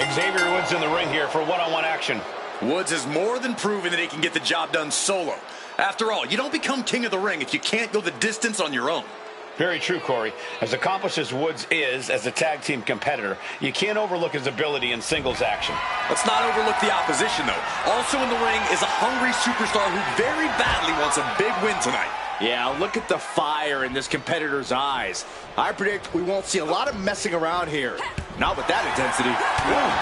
Xavier Woods in the ring here for one-on-one action. Woods has more than proven that he can get the job done solo. After all, you don't become king of the ring if you can't go the distance on your own. Very true, Corey. As accomplished as Woods is as a tag team competitor, you can't overlook his ability in singles action. Let's not overlook the opposition, though. Also in the ring is a hungry superstar who very badly wants a big win tonight. Yeah, look at the fire in this competitor's eyes. I predict we won't see a lot of messing around here. Not with that intensity. Uh-oh.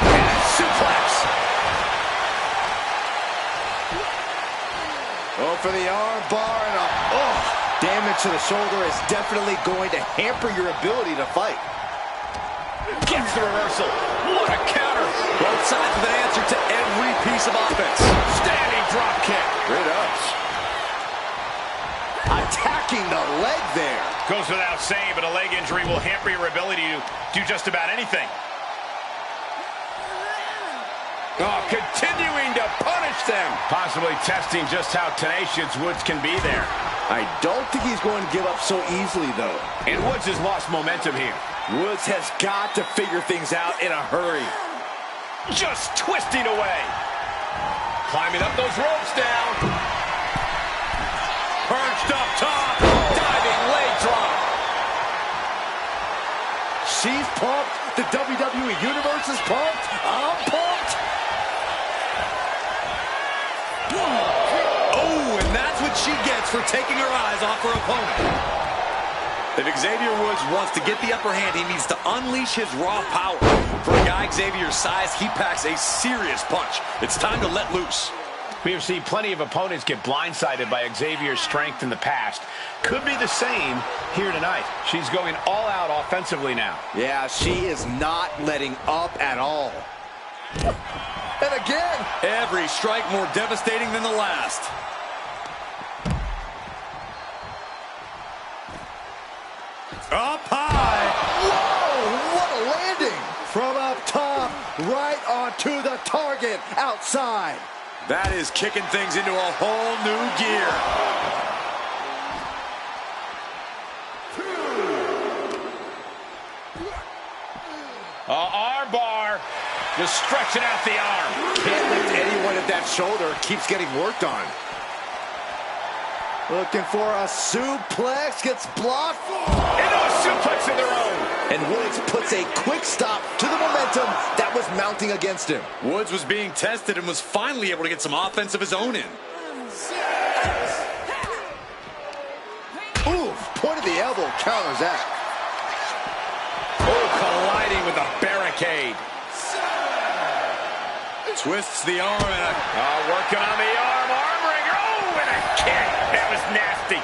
And suplex. Oh, for the arm bar and damage to the shoulder is definitely going to hamper your ability to fight. Gets the reversal. What a counter. Both sides with an answer to every piece of offense. Standing drop kick. Great ups. Attacking the leg there. Goes without saying, but a leg injury will hamper your ability to do just about anything. Oh, continuing to punish them. Possibly testing just how tenacious Woods can be there. I don't think he's going to give up so easily, though. And Woods has lost momentum here. Woods has got to figure things out in a hurry. Just twisting away. Climbing up those ropes down. Perched up top. Diving leg drop. She's pumped. The WWE Universe is pumped. I'm pumped. Oh, and that's what she gets for taking her eyes off her opponent. If Xavier Woods wants to get the upper hand, he needs to unleash his raw power. For a guy Xavier's size, he packs a serious punch. It's time to let loose. We have seen plenty of opponents get blindsided by Xavier's strength in the past. Could be the same here tonight. She's going all out offensively now. Yeah, she is not letting up at all. And again. Every strike more devastating than the last. Up high. Whoa, what a landing. From up top, right onto the target outside. That is kicking things into a whole new gear. Arm bar. Just stretching out the arm. Can't lift anyone at that shoulder. Keeps getting worked on. Looking for a suplex. Gets blocked. Into a suplex of their own. And Woods puts a quick stop to the momentum that was mounting against him. Woods was being tested and was finally able to get some offense of his own in. Ooh, point of the elbow counters that. Oh, colliding with the barricade. Twists the arm and working on the arm wringer. Oh, and a kick. That was nasty.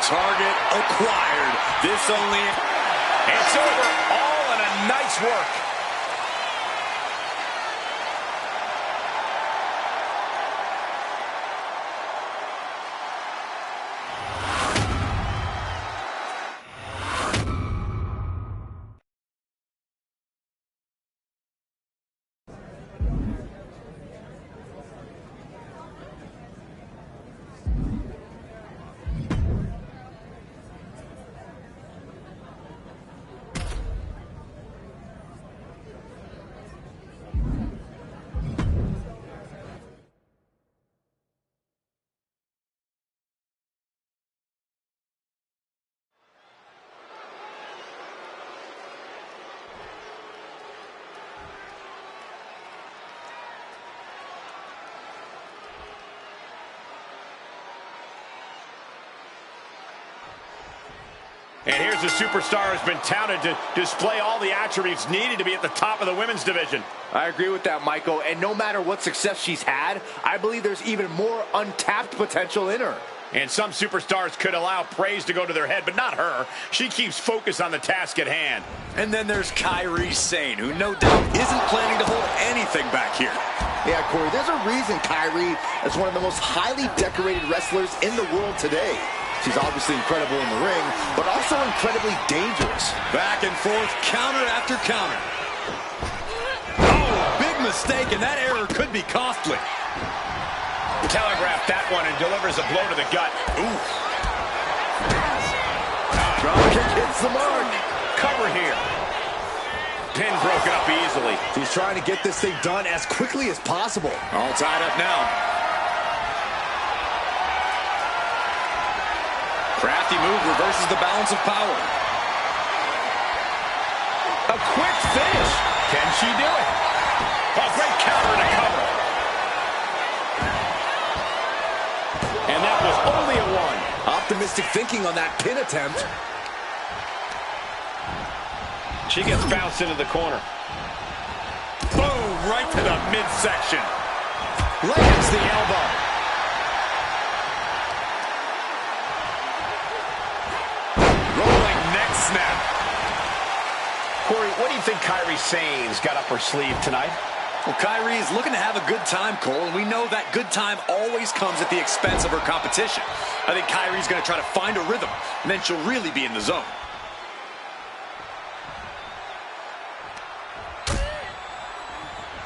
Target acquired. This only... It's over. All in a nice work. And here's a superstar who's been touted to display all the attributes needed to be at the top of the women's division. I agree with that, Michael. And no matter what success she's had, I believe there's even more untapped potential in her. And some superstars could allow praise to go to their head, but not her. She keeps focus on the task at hand. And then there's Kairi Sane, who no doubt isn't planning to hold anything back here. Yeah, Corey, there's a reason Kairi is one of the most highly decorated wrestlers in the world today. She's obviously incredible in the ring, but also incredibly dangerous. Back and forth, counter after counter. Oh, big mistake, and that error could be costly. Telegraphed that one and delivers a blow to the gut. Ooh. Dropkick hits the mark. Cover here. Pin broken up easily. He's trying to get this thing done as quickly as possible. All tied up now. Crafty move reverses the balance of power. A quick finish. Can she do it? A great counter to cover. And that was only a one. Optimistic thinking on that pin attempt. She gets bounced into the corner. Boom, right to the midsection. Lands the elbow. Rolling neck snap. Corey, what do you think Kairi Sane's got up her sleeve tonight? Well, Kairi is looking to have a good time, Cole, and we know that good time always comes at the expense of her competition. I think Kairi's going to try to find a rhythm, and then she'll really be in the zone.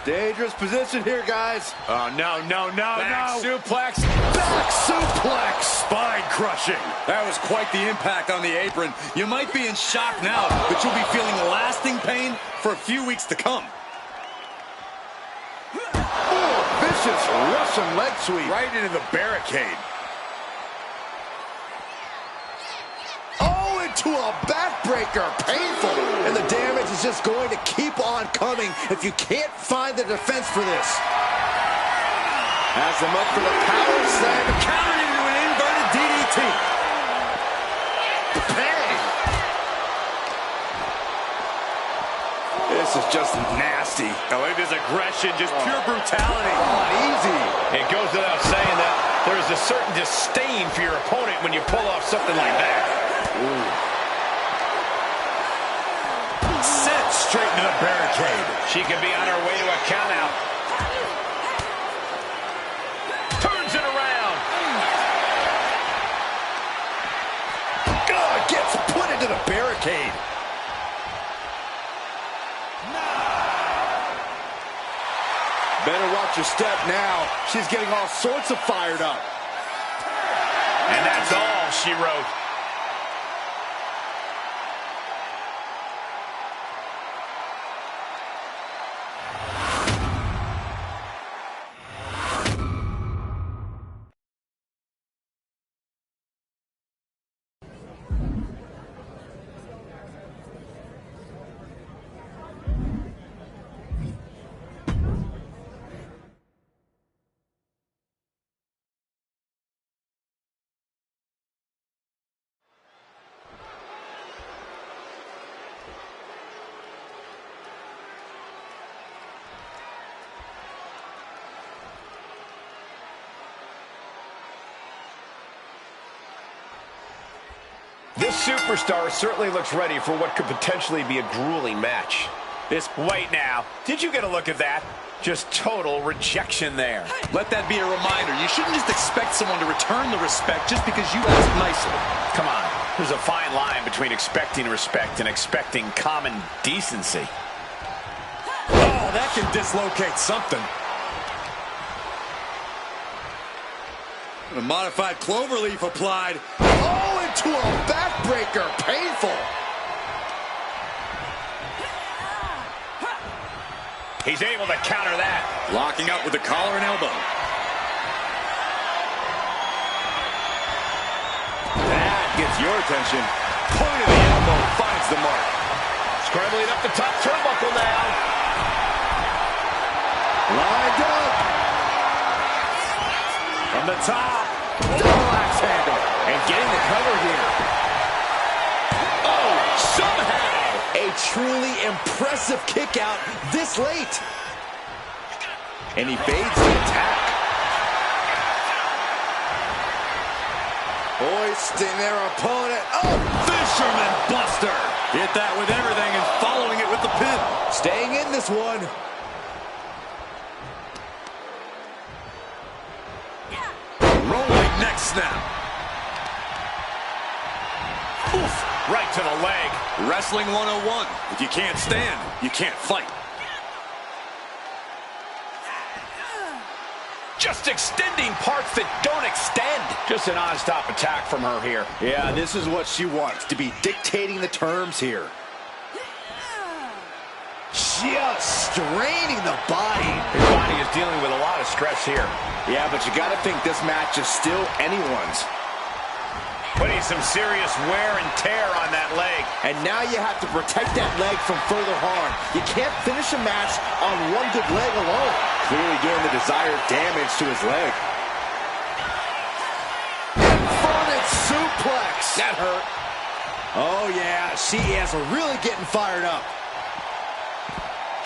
Dangerous position here, guys. Oh, no. Back suplex. Back suplex. Spine crushing. That was quite the impact on the apron. You might be in shock now, but you'll be feeling lasting pain for a few weeks to come. Vicious Russian leg sweep. Right into the barricade. Oh, into a backbreaker. Painful. And the damage is just going to keep on coming if you can't find the defense for this. Has them up for the power slam. Countered into an inverted DDT. Bang. This is just nasty. Oh, look at this aggression, just pure brutality. Easy. It goes without saying that there is a certain disdain for your opponent when you pull off something like that. Ooh. Sent straight into the barricade. She could be on her way to a countout. Turns it around. God, gets put into the barricade. Better watch your step now. She's getting all sorts of fired up. And that's all she wrote. This superstar certainly looks ready for what could potentially be a grueling match. Wait now, did you get a look at that? Just total rejection there. Let that be a reminder. You shouldn't just expect someone to return the respect just because you ask nicely. Come on, there's a fine line between expecting respect and expecting common decency. Oh, that can dislocate something. A modified cloverleaf applied. Oh, into a backbreaker. Painful. He's able to counter that. Locking up with the collar and elbow. That gets your attention. Point of the elbow finds the mark. Scrambling up the top turnbuckle now. Lined up. From the top. Double axe handle. And getting the cover here. Oh, somehow. A truly impressive kick out this late. And he evades the attack. Hoisting their opponent. Oh, Fisherman Buster. Hit that with everything and following it with the pin. staying in this one. Rolling neck snap. Oof, right to the leg. Wrestling 101. If you can't stand, you can't fight. Just extending parts that don't extend. Just a non-stop attack from her here. Yeah, this is what she wants, to be dictating the terms here. Just straining the body. His body is dealing with a lot of stress here. Yeah, but you got to think this match is still anyone's. Putting some serious wear and tear on that leg. And now you have to protect that leg from further harm. You can't finish a match on one good leg alone. Clearly doing the desired damage to his leg. Inverted suplex. That hurt. Oh, yeah. She is really getting fired up.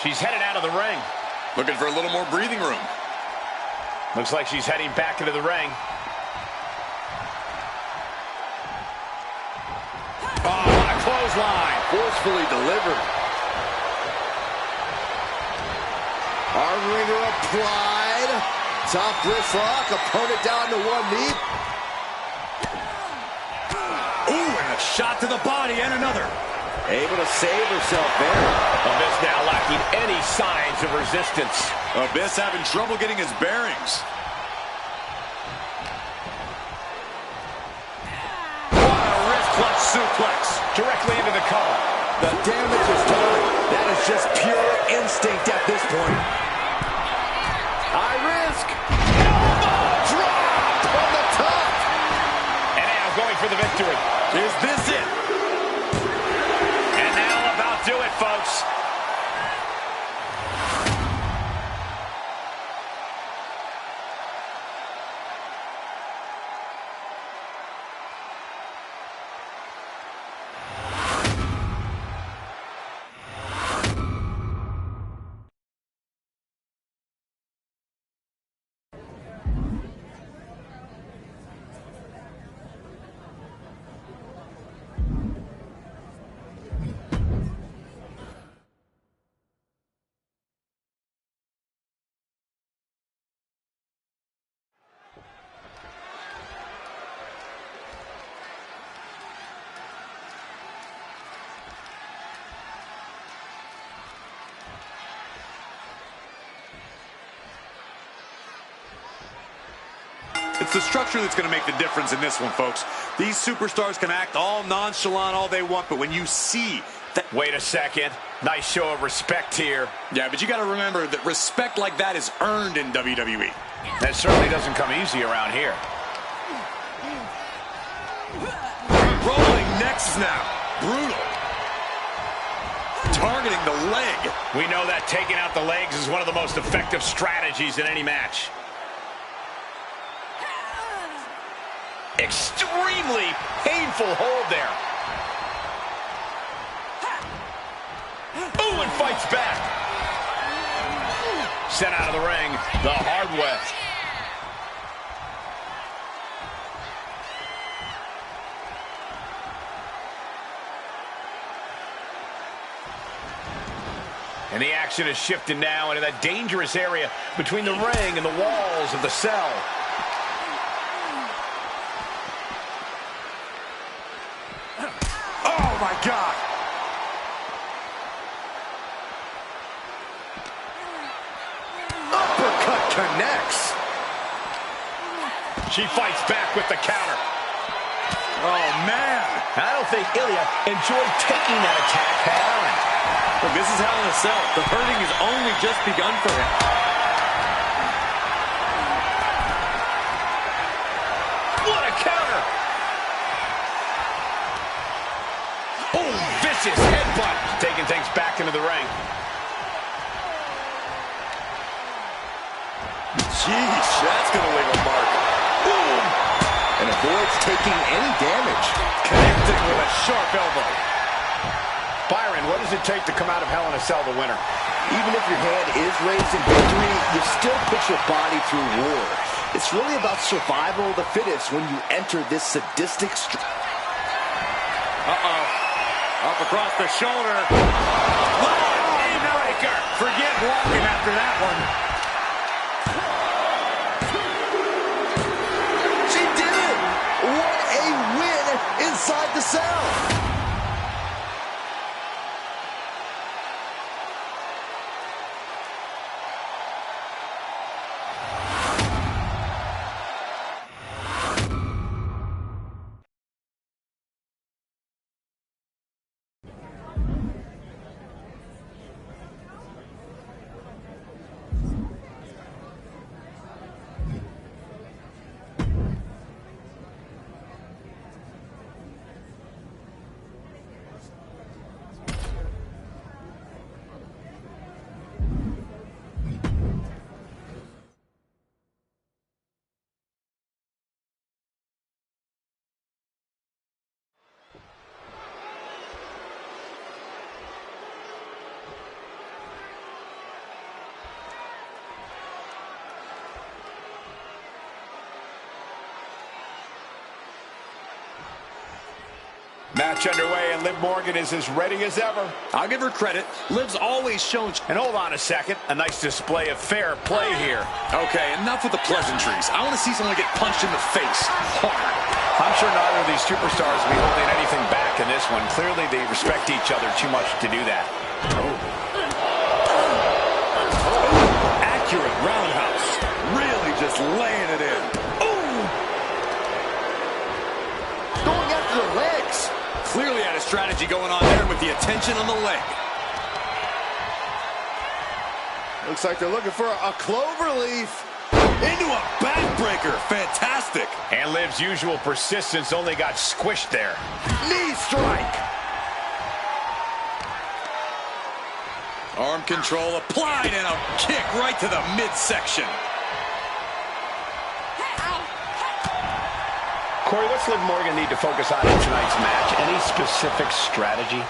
She's headed out of the ring. Looking for a little more breathing room. Looks like she's heading back into the ring. Oh, what a clothesline. Forcefully delivered. Arm wringer applied. Top wrist lock. Opponent down to one knee. Ooh, and a shot to the body and another. Able to save herself there. Abyss now lacking any signs of resistance. Abyss having trouble getting his bearings. What a wrist clutch suplex. Directly into the cover. The damage is done. That is just pure instinct at this point. High risk. Elbow drop from the top. And now going for the victory. Is this it? And now about do it, folks. It's the structure that's going to make the difference in this one, folks. These superstars can act all nonchalant all they want, but when you see that... Wait a second. Nice show of respect here. Yeah, but you got to remember that respect like that is earned in WWE. That certainly doesn't come easy around here. Rolling necks now. Brutal. Targeting the leg. We know that taking out the legs is one of the most effective strategies in any match. Extremely painful hold there. Ooh, and fights back. Sent out of the ring the hard way. And the action is shifted now into that dangerous area between the ring and the walls of the cell. Oh, my God. Uppercut connects. She fights back with the counter. Oh, man. I don't think Ilya enjoyed taking that attack head on. Look, this is Hell in a Cell. The hurting has only just begun for him. What a counter! Oh, vicious headbutt. Taking things back into the ring. Jeez, that's going to leave a mark. Boom! And avoids taking any damage. Connecting with a sharp elbow. Byron, what does it take to come out of Hell in a Cell the winner? Even if your hand is raised in victory, you still put your body through war. It's really about survival of the fittest when you enter this sadistic... Uh-oh. Up across the shoulder. Haymaker. Forget walking after that one. She did it! What a win inside the cell! Match underway, and Liv Morgan is as ready as ever. I'll give her credit. Liv's always shown... And hold on a second. A nice display of fair play here. Okay, enough with the pleasantries. I want to see someone get punched in the face hard. I'm sure neither of these superstars will be holding anything back in this one. Clearly, they respect each other too much to do that. Accurate roundhouse. Really just laying it in. Going after the legs. Clearly had a strategy going on there with the attention on the leg. Looks like they're looking for a clover leaf. Into a backbreaker. Fantastic. And Liv's usual persistence only got squished there. Knee strike. Arm control applied and a kick right to the midsection. Corey, what's Liv Morgan need to focus on in tonight's match? Any specific strategy?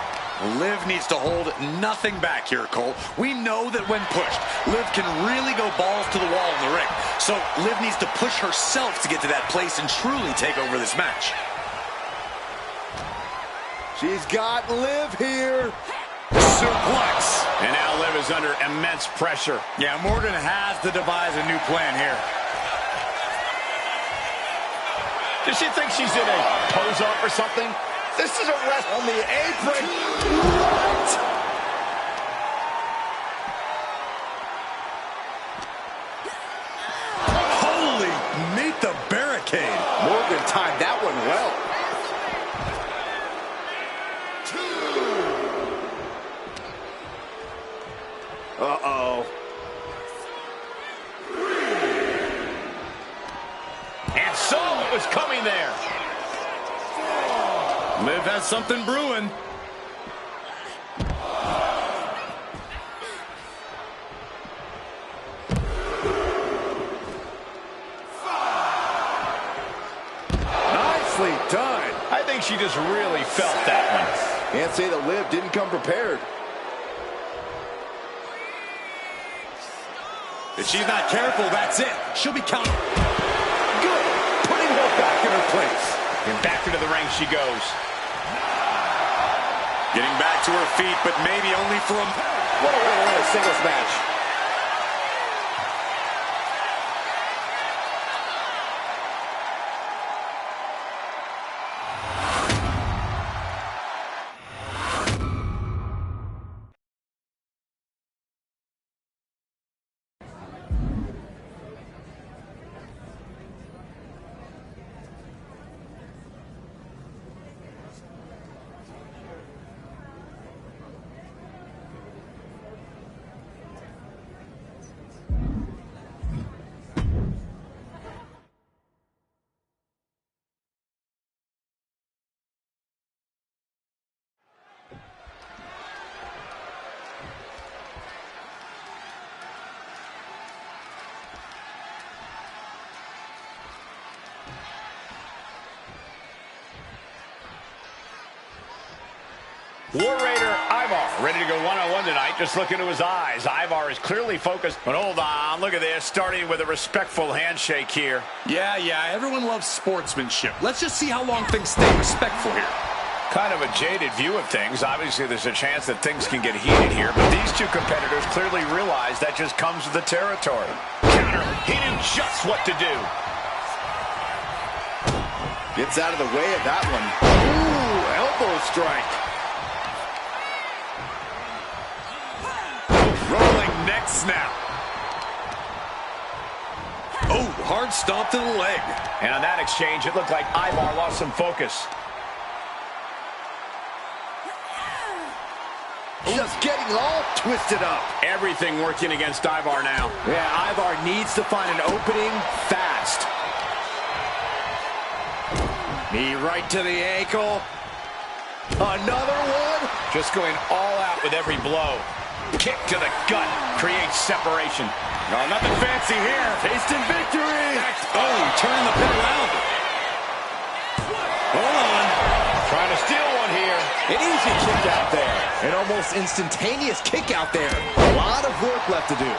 Liv needs to hold nothing back here, Cole. We know that when pushed, Liv can really go balls to the wall in the ring. So Liv needs to push herself to get to that place and truly take over this match. She's got Liv here. Suplex. And now Liv is under immense pressure. Yeah, Morgan has to devise a new plan here. Does she think she's in a pose-up or something? This is a rest On the apron. What? Holy, meet the barricade. Morgan timed that one well. Uh-oh. And so it was coming there. Liv has something brewing. Nicely done. I think she just really felt that one. Can't say that Liv didn't come prepared. If she's not careful, that's it. She'll be counted. Good. Putting her back in her place. And back into the ring she goes. Getting back to her feet, but maybe only for a... What a way to win a singles match. War Raider Ivar ready to go one-on-one tonight. Just look into his eyes. Ivar is clearly focused. But hold on, look at this. Starting with a respectful handshake here. Yeah, everyone loves sportsmanship. Let's just see how long things stay respectful here. Kind of a jaded view of things. Obviously, there's a chance that things can get heated here. But these two competitors clearly realize that just comes with the territory. Counter. He knew just what to do. Gets out of the way of that one. Ooh, elbow strike. Rolling neck snap. Oh, hard stomp to the leg. And on that exchange, it looked like Ivar lost some focus. Just getting all twisted up. Everything working against Ivar now. Yeah, Ivar needs to find an opening fast. Knee right to the ankle. Another one. Just going all out with every blow. Kick to the gut creates separation. No, nothing fancy here. Tasting victory. Oh, turning the pin around. Hold on. Trying to steal one here. An easy kick out there. An almost instantaneous kick out there. A lot of work left to do.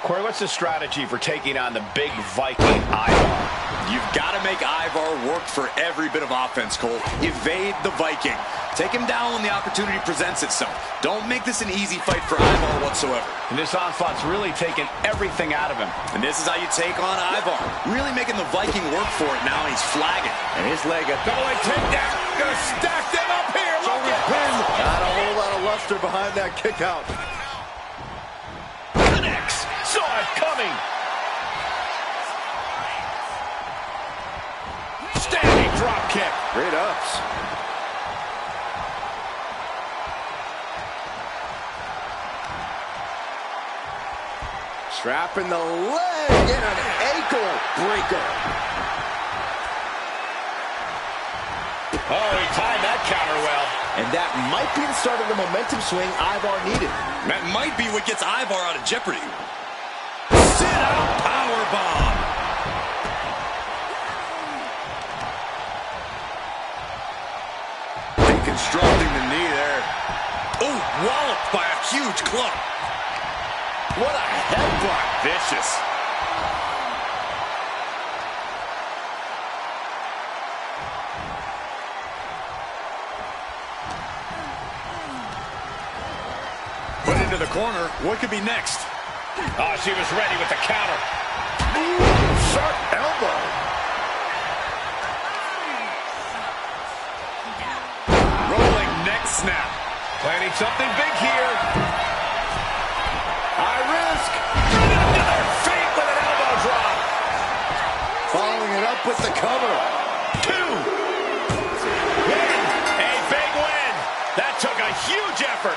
Corey, what's the strategy for taking on the big Viking Ivar? You've got to make Ivar work for every bit of offense, Cole. Evade the Viking. Take him down when the opportunity presents itself. Don't make this an easy fight for Ivar whatsoever. And this onslaught's really taken everything out of him. And this is how you take on Ivar. Really making the Viking work for it now, and he's flagging. And his leg a double leg takedown. Gonna stack them up here. Look at pin. Not a whole lot of luster behind that kick out. Connects. Saw it coming. Standing drop kick. Great ups. Trapping the leg and an ankle breaker. Oh, he timed that counter well. And that might be the start of the momentum swing Ivar needed. That might be what gets Ivar out of jeopardy. Sit-out powerbomb. Deconstructing the knee there. Oh, walloped by a huge club. What a headbutt. Vicious. Put into the corner. What could be next? Oh, she was ready with the counter. Ooh, sharp elbow. Rolling neck snap. Planning something big here. High risk. To their feet with an elbow drop. Following it up with the cover. 2. Win. A big win. That took a huge effort.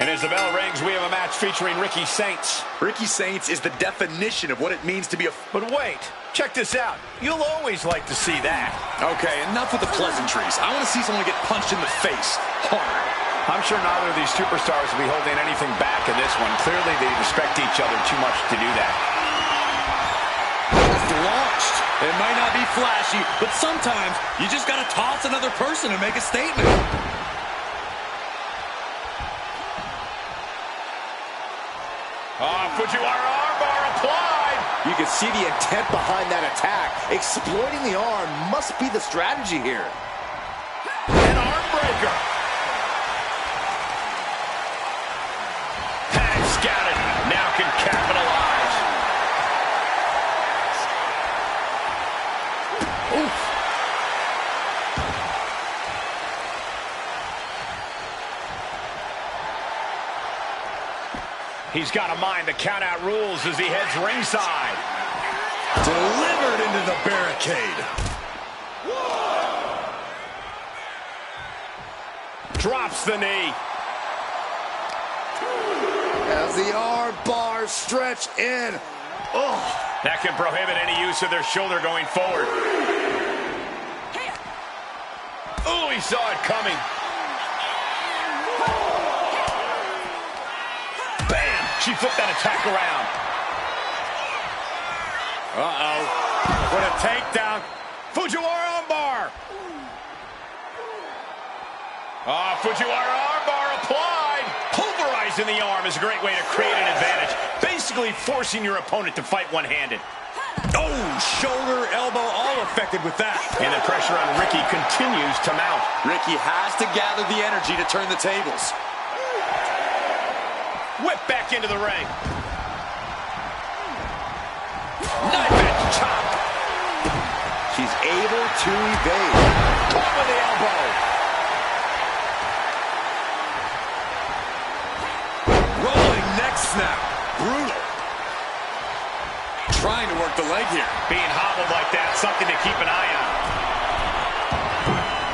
And as the bell rings, we have a match featuring Ricky Saints. Ricky Saints is the definition of what it means to be a... But wait, check this out. You'll always like to see that. Okay, enough with the pleasantries. I want to see someone get punched in the face hard. I'm sure neither of these superstars will be holding anything back in this one. Clearly, they respect each other too much to do that. Launched. It might not be flashy, but sometimes you just got to toss another person and make a statement. Fujiwara armbar applied. You can see the intent behind that attack. Exploiting the arm must be the strategy here. An arm breaker. And scouted. Now can capitalize. Oof. He's got to mind the count-out rules as he heads ringside. Delivered into the barricade. Drops the knee. As the arm bars stretch in. Oh. That can prohibit any use of their shoulder going forward. Oh, he saw it coming. Bam! She flipped that attack around. Uh-oh. What a takedown. Fujiwara armbar. Fujiwara armbar applied. Pulverizing the arm is a great way to create an advantage. Basically forcing your opponent to fight one-handed. Oh, shoulder, elbow, all affected with that. And the pressure on Ricky continues to mount. Ricky has to gather the energy to turn the tables. Whip back into the ring. Knife edge chop. She's able to evade. Caught with the elbow. Rolling neck snap. Brutal. Trying to work the leg here. Being hobbled like that, something to keep an eye on.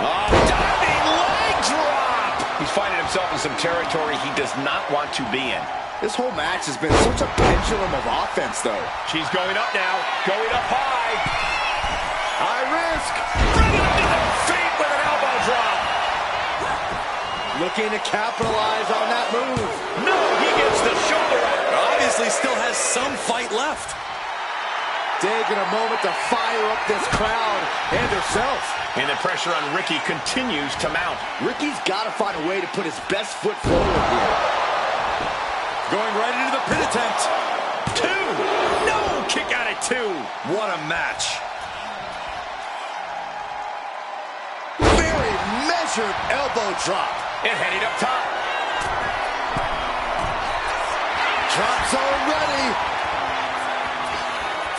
Oh, diving leg drop. He's finding himself in some territory he does not want to be in. This whole match has been such a pendulum of offense, though. She's going up now. Going up high. High risk. Bringing him to the feet with an elbow drop. Looking to capitalize on that move. No, he gets the shoulder up. Obviously still has some fight left. Taking a moment to fire up this crowd and herself. And the pressure on Ricky continues to mount. Ricky's got to find a way to put his best foot forward here. Going right into the pin attempt. 2. No, kick out at 2. What a match. Very measured elbow drop. And heading up top. Drop zone ready.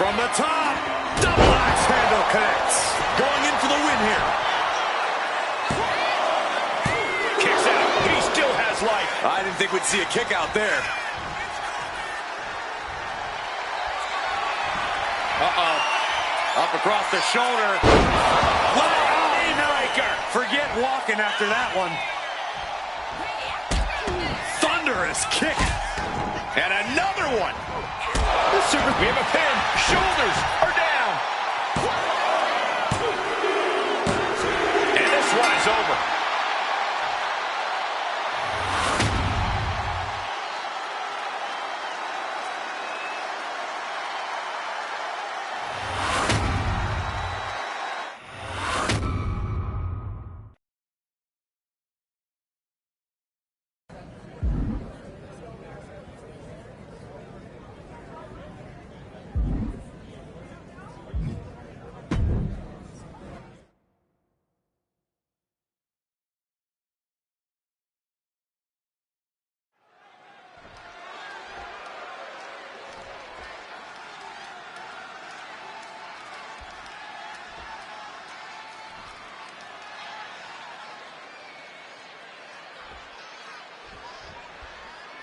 From the top, double axe handle connects. Going in for the win here. Kicks out. He still has life. I didn't think we'd see a kick out there. Up across the shoulder. Haymaker. Forget walking after that one. Thunderous kick. And another one. We have a pin. Shoulders are down. And this one is over.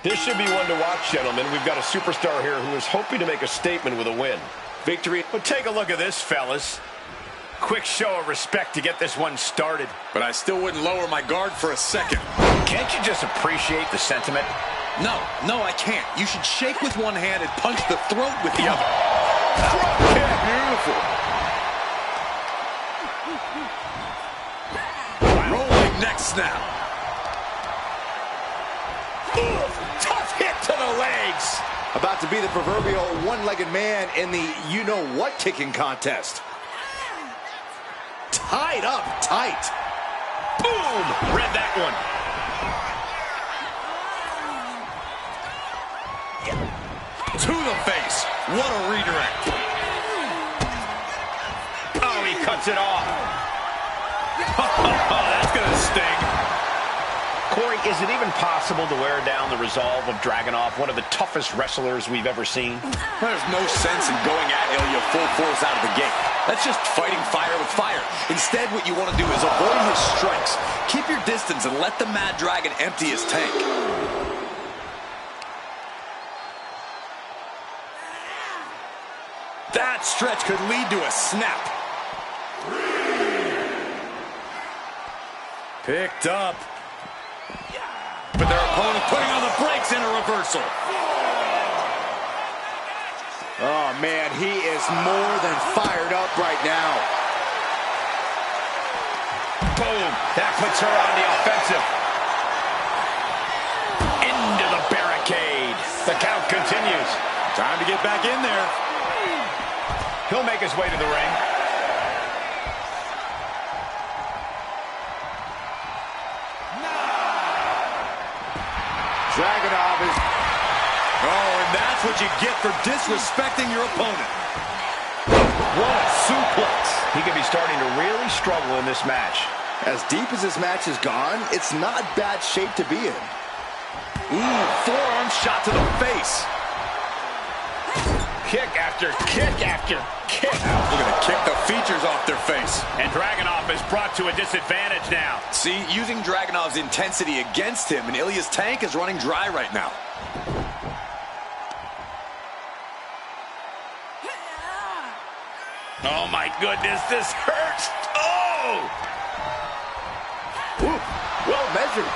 This should be one to watch, gentlemen. We've got a superstar here who is hoping to make a statement with a win. Victory. But take a look at this, fellas. Quick show of respect to get this one started. But I still wouldn't lower my guard for a second. Can't you just appreciate the sentiment? No, I can't. You should shake with one hand and punch the throat with the other. Drop kick. Beautiful. Rolling neck snap. Tough hit to the legs. About to be the proverbial one-legged man in the you-know-what kicking contest. Tied up tight. Boom! Read that one. To the face. What a redirect. Oh, he cuts it off. That's going to sting. Corey, is it even possible to wear down the resolve of Dragunov, one of the toughest wrestlers we've ever seen? There's no sense in going at Ilya full force out of the gate. That's just fighting fire with fire. Instead, what you want to do is avoid his strikes. Keep your distance and let the Mad Dragon empty his tank. That stretch could lead to a snap. Picked up. But their opponent putting on the brakes in a reversal. Oh, man, he is more than fired up right now. Boom. That puts her on the offensive. Into the barricade. The count continues. Time to get back in there. He'll make his way to the ring. Dragunov is... Oh, and that's what you get for disrespecting your opponent. What a suplex. He could be starting to really struggle in this match. As deep as this match has gone, it's not bad shape to be in. Ooh, forearm shot to the face. Kick after kick after kick. We're going to kick the features off their face. And Dragunov is brought to a disadvantage now. See, using Dragunov's intensity against him, and Ilya's tank is running dry right now. Oh my goodness, this hurts. Oh! Ooh, well measured.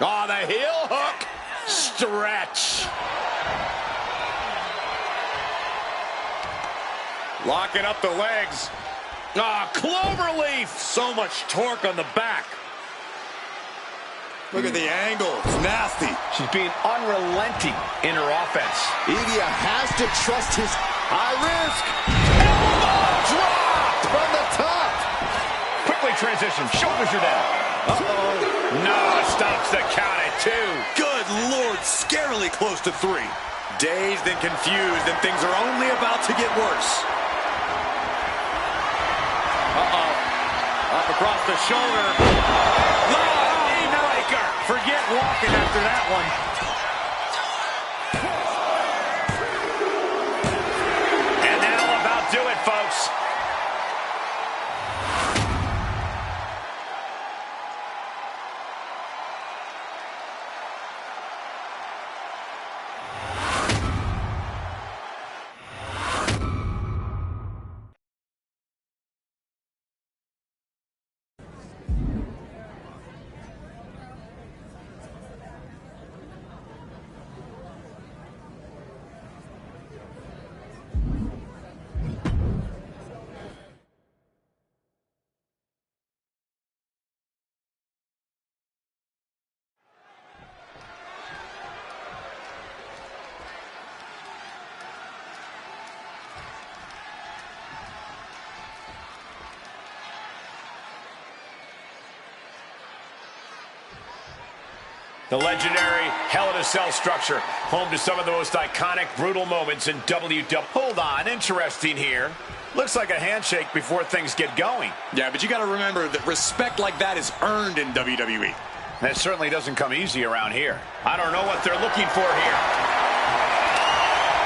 Oh, the heel hook. Stretch. Locking up the legs. Ah, cloverleaf. So much torque on the back. Look at the angle. It's nasty. She's being unrelenting in her offense. Ilya has to trust his high risk. Elbow drop from the top. Quickly transition. Shoulders are down. Uh-oh. No, stops the count at 2. Good Lord, scarily close to 3. Dazed and confused, and things are only about to get worse. Uh-oh. Up across the shoulder. Breaker. Forget walking after that one. And that'll about do it, folks. The legendary Hell in a Cell structure, home to some of the most iconic, brutal moments in WWE. Hold on, interesting here. Looks like a handshake before things get going. Yeah, but you got to remember that respect like that is earned in WWE. That certainly doesn't come easy around here. I don't know what they're looking for here.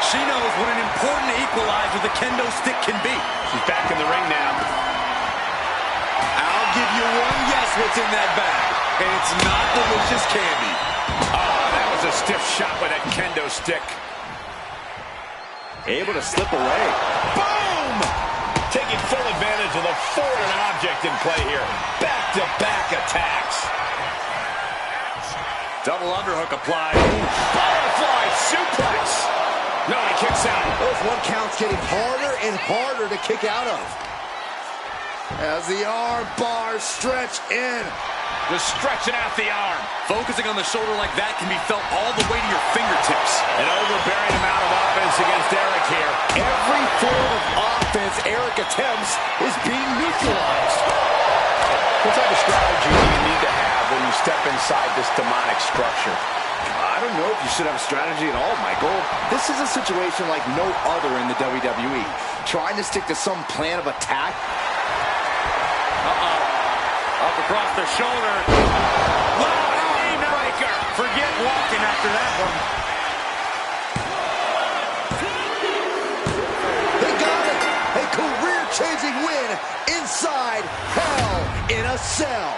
She knows what an important equalizer the kendo stick can be. She's back in the ring now. I'll give you one guess what's in that bag, and it's not delicious candy. Oh, that was a stiff shot with that kendo stick. Able to slip away. Boom! Taking full advantage of the foreign object in play here. Back-to-back attacks. Double underhook applied. Firefly suplex. No, he kicks out. Those 1 counts getting harder and harder to kick out of. As the arm bars stretch in. Just stretching out the arm. Focusing on the shoulder like that can be felt all the way to your fingertips. An overbearing amount of offense against Eric here. Every form of offense Eric attempts is being neutralized. What type of strategy do you need to have when you step inside this demonic structure? I don't know if you should have a strategy at all, Michael. This is a situation like no other in the WWE. Trying to stick to some plan of attack. Up across the shoulder. Breaker. Forget walking after that one. They got it. A career-changing win inside Hell in a Cell.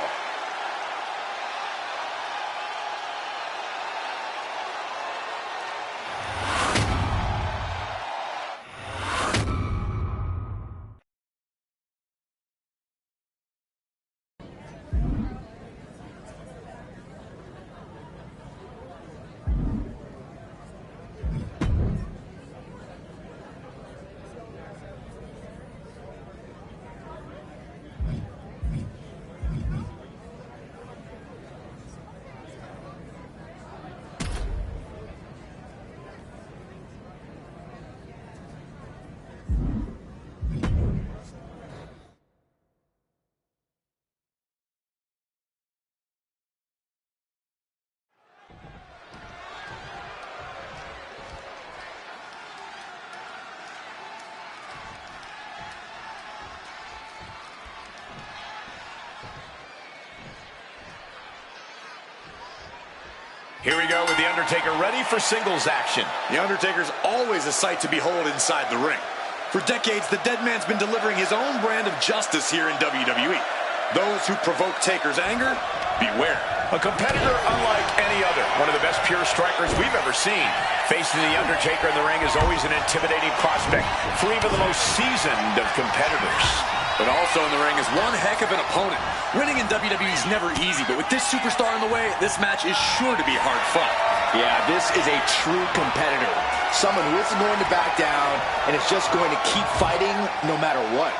Here we go with The Undertaker ready for singles action. The Undertaker's always a sight to behold inside the ring. For decades, the dead man's been delivering his own brand of justice here in WWE. Those who provoke Taker's anger, beware. A competitor unlike any other. One of the best pure strikers we've ever seen. Facing The Undertaker in the ring is always an intimidating prospect for even the most seasoned of competitors. But also in the ring is one heck of an opponent. Winning in WWE is never easy, but with this superstar in the way, this match is sure to be hard fought. Yeah, this is a true competitor. Someone who isn't going to back down and is just going to keep fighting no matter what.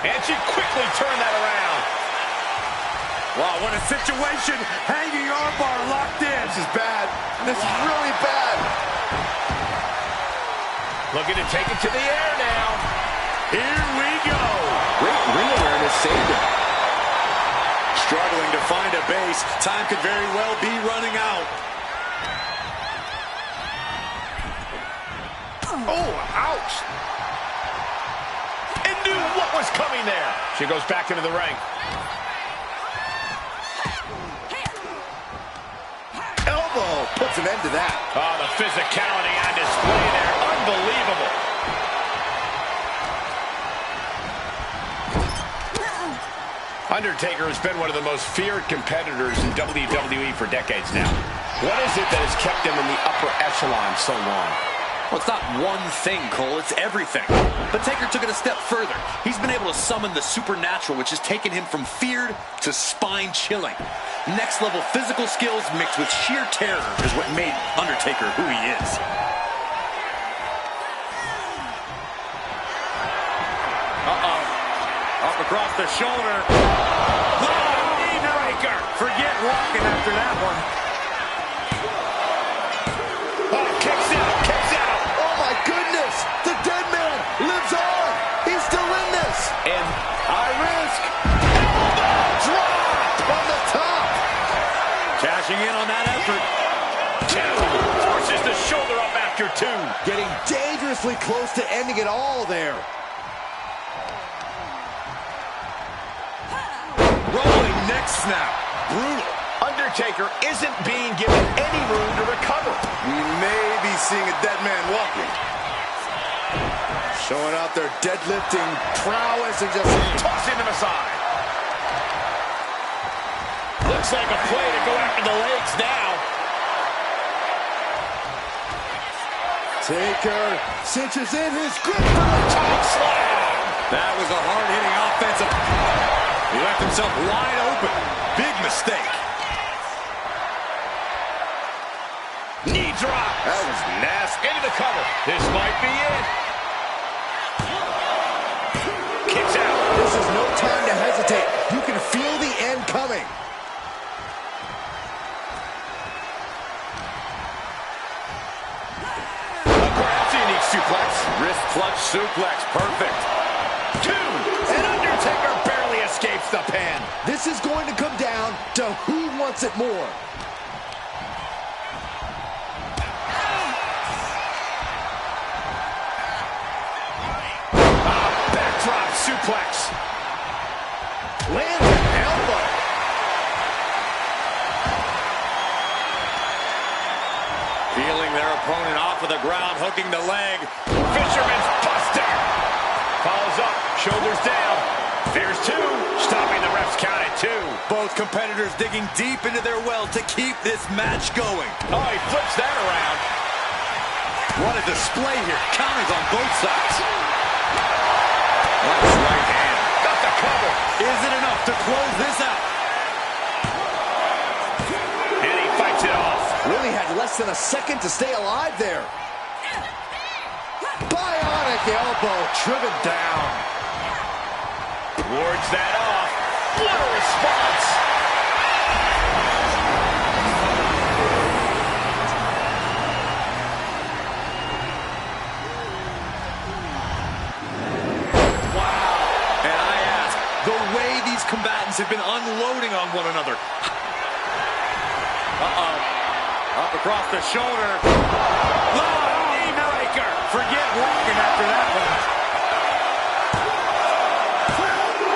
And she quickly turned that around. Wow, what a situation. Hanging armbar locked in. This is bad. This is really bad. Looking to take it to the air now. Here we go. Great ring awareness saved him. Struggling to find a base. Time could very well be running out. Oh, ouch. And knew what was coming there. She goes back into the ring. Elbow puts an end to that. Oh, the physicality on display there. Unbelievable. Undertaker has been one of the most feared competitors in WWE for decades now. What is it that has kept him in the upper echelon so long? Well, it's not one thing, Cole. It's everything. But Taker took it a step further. He's been able to summon the supernatural, which has taken him from feared to spine-chilling. Next-level physical skills mixed with sheer terror is what made Undertaker who he is. Up across the shoulder. Oh, knee breaker. Forget walking after that one. Oh, kicks out, kicks out. Oh my goodness! The dead man lives on! He's still in this! And high risk. Elbow drop on the top! Cashing in on that effort. Two. Forces the shoulder up after two. Getting dangerously close to ending it all there. Rolling neck snap. Brutal. Undertaker isn't being given any room to recover. We may be seeing a dead man walking. Showing out their deadlifting prowess and just Tossing him aside. Looks like a play to go after the legs now. Taker cinches in his grip for the choke slam. That was a hard-hitting offensive. He left himself wide open. Big mistake. Knee drop. That was nasty. Into the cover. This might be it. Kicks out. This is no time to hesitate. You can feel the end coming. Perhaps a unique suplex. Wrist clutch suplex. Perfect. Two. And Undertaker barely escapes the pin. This is going to come down to who wants it more. Backdrop suplex. Lands an elbow. Peeling their opponent off of the ground, hooking the leg. Fisherman's buster. Follows up. Shoulders down. There's two. Stopping the ref's count at two. Both competitors digging deep into their well to keep this match going. Oh, he flips that around. What a display here. Counters on both sides. Nice right hand. Got the cover. Is it enough to close this out? And he fights it off. Really had less than a second to stay alive there. Bionic elbow driven down. Wards that off. What a response. Wow. And I ask, the way these combatants have been unloading on one another. Up across the shoulder. Knee breaker. forget walking after that one.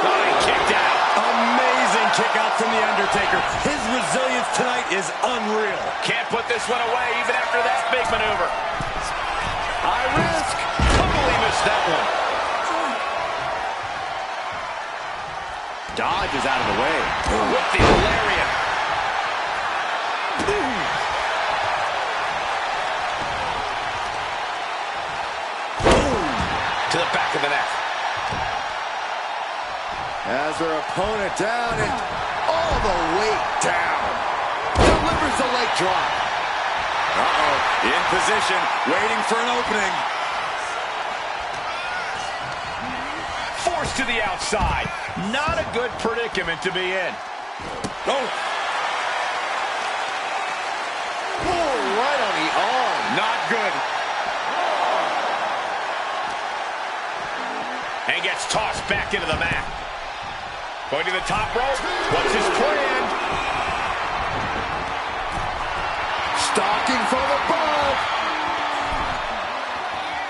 Oh, he kicked out. Amazing kick out from The Undertaker. His resilience tonight is unreal. Can't put this one away even after that big maneuver. High risk. Totally missed that one. Dodge is out of the way. With the lariat. To the back of the neck. Has her opponent down and all the weight down. Delivers the leg drop. Uh-oh, in position, waiting for an opening. Forced to the outside. Not a good predicament to be in. Oh. Oh, right on the arm. Not good. And gets tossed back into the mat. Going to the top rope. What's his plan? Stalking from above.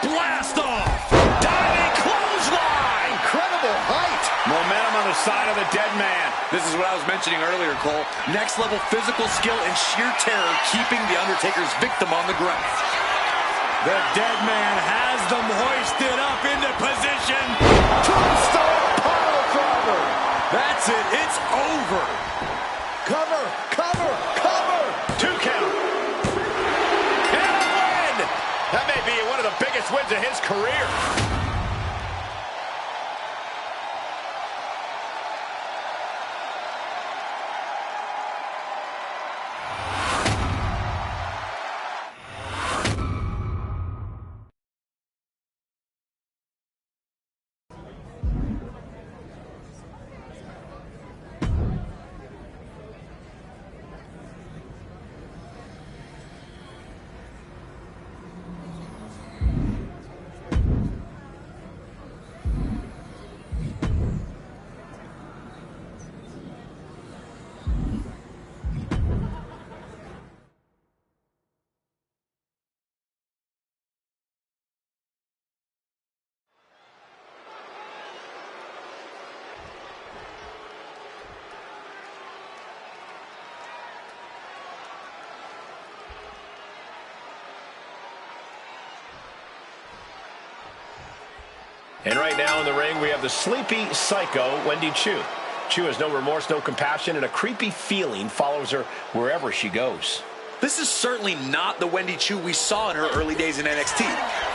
Blast off. Diving clothesline. Incredible height. Momentum on the side of the dead man. This is what I was mentioning earlier, Cole. Next level physical skill and sheer terror keeping The Undertaker's victim on the ground. The dead man has them hoisted up into position. Tombstone pile driver. That's it. It's over. Cover, cover, cover. 2 count. And a win. That may be one of the biggest wins of his career. And right now in the ring, we have the sleepy psycho, Wendy Choo. Choo has no remorse, no compassion, and a creepy feeling follows her wherever she goes. This is certainly not the Wendy Choo we saw in her early days in NXT.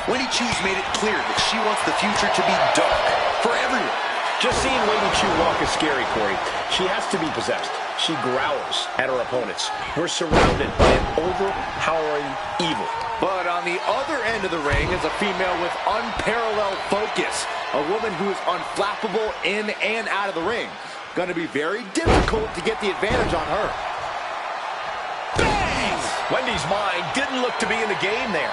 Wendy Choo's made it clear that she wants the future to be dark for everyone. Just seeing Wendy Choo walk is scary, Corey. She has to be possessed. She growls at her opponents. We're surrounded by an overpowering evil. But on the other end of the ring is a female with unparalleled focus. A woman who is unflappable in and out of the ring. Going to be very difficult to get the advantage on her. Bang! Wendy's mind didn't look to be in the game there.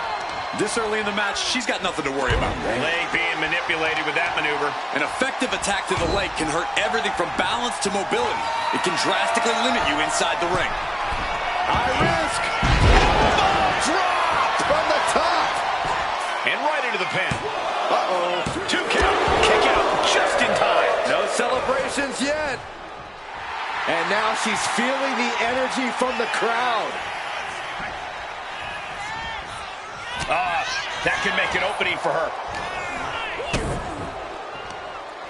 This early in the match, she's got nothing to worry about. Leg being manipulated with that maneuver. An effective attack to the leg can hurt everything from balance to mobility. It can drastically limit you inside the ring. High risk. Oh, drop from the top. And right into the pin. Uh-oh. 2 count. Kick out just in time. No celebrations yet. And now she's feeling the energy from the crowd. That can make an opening for her.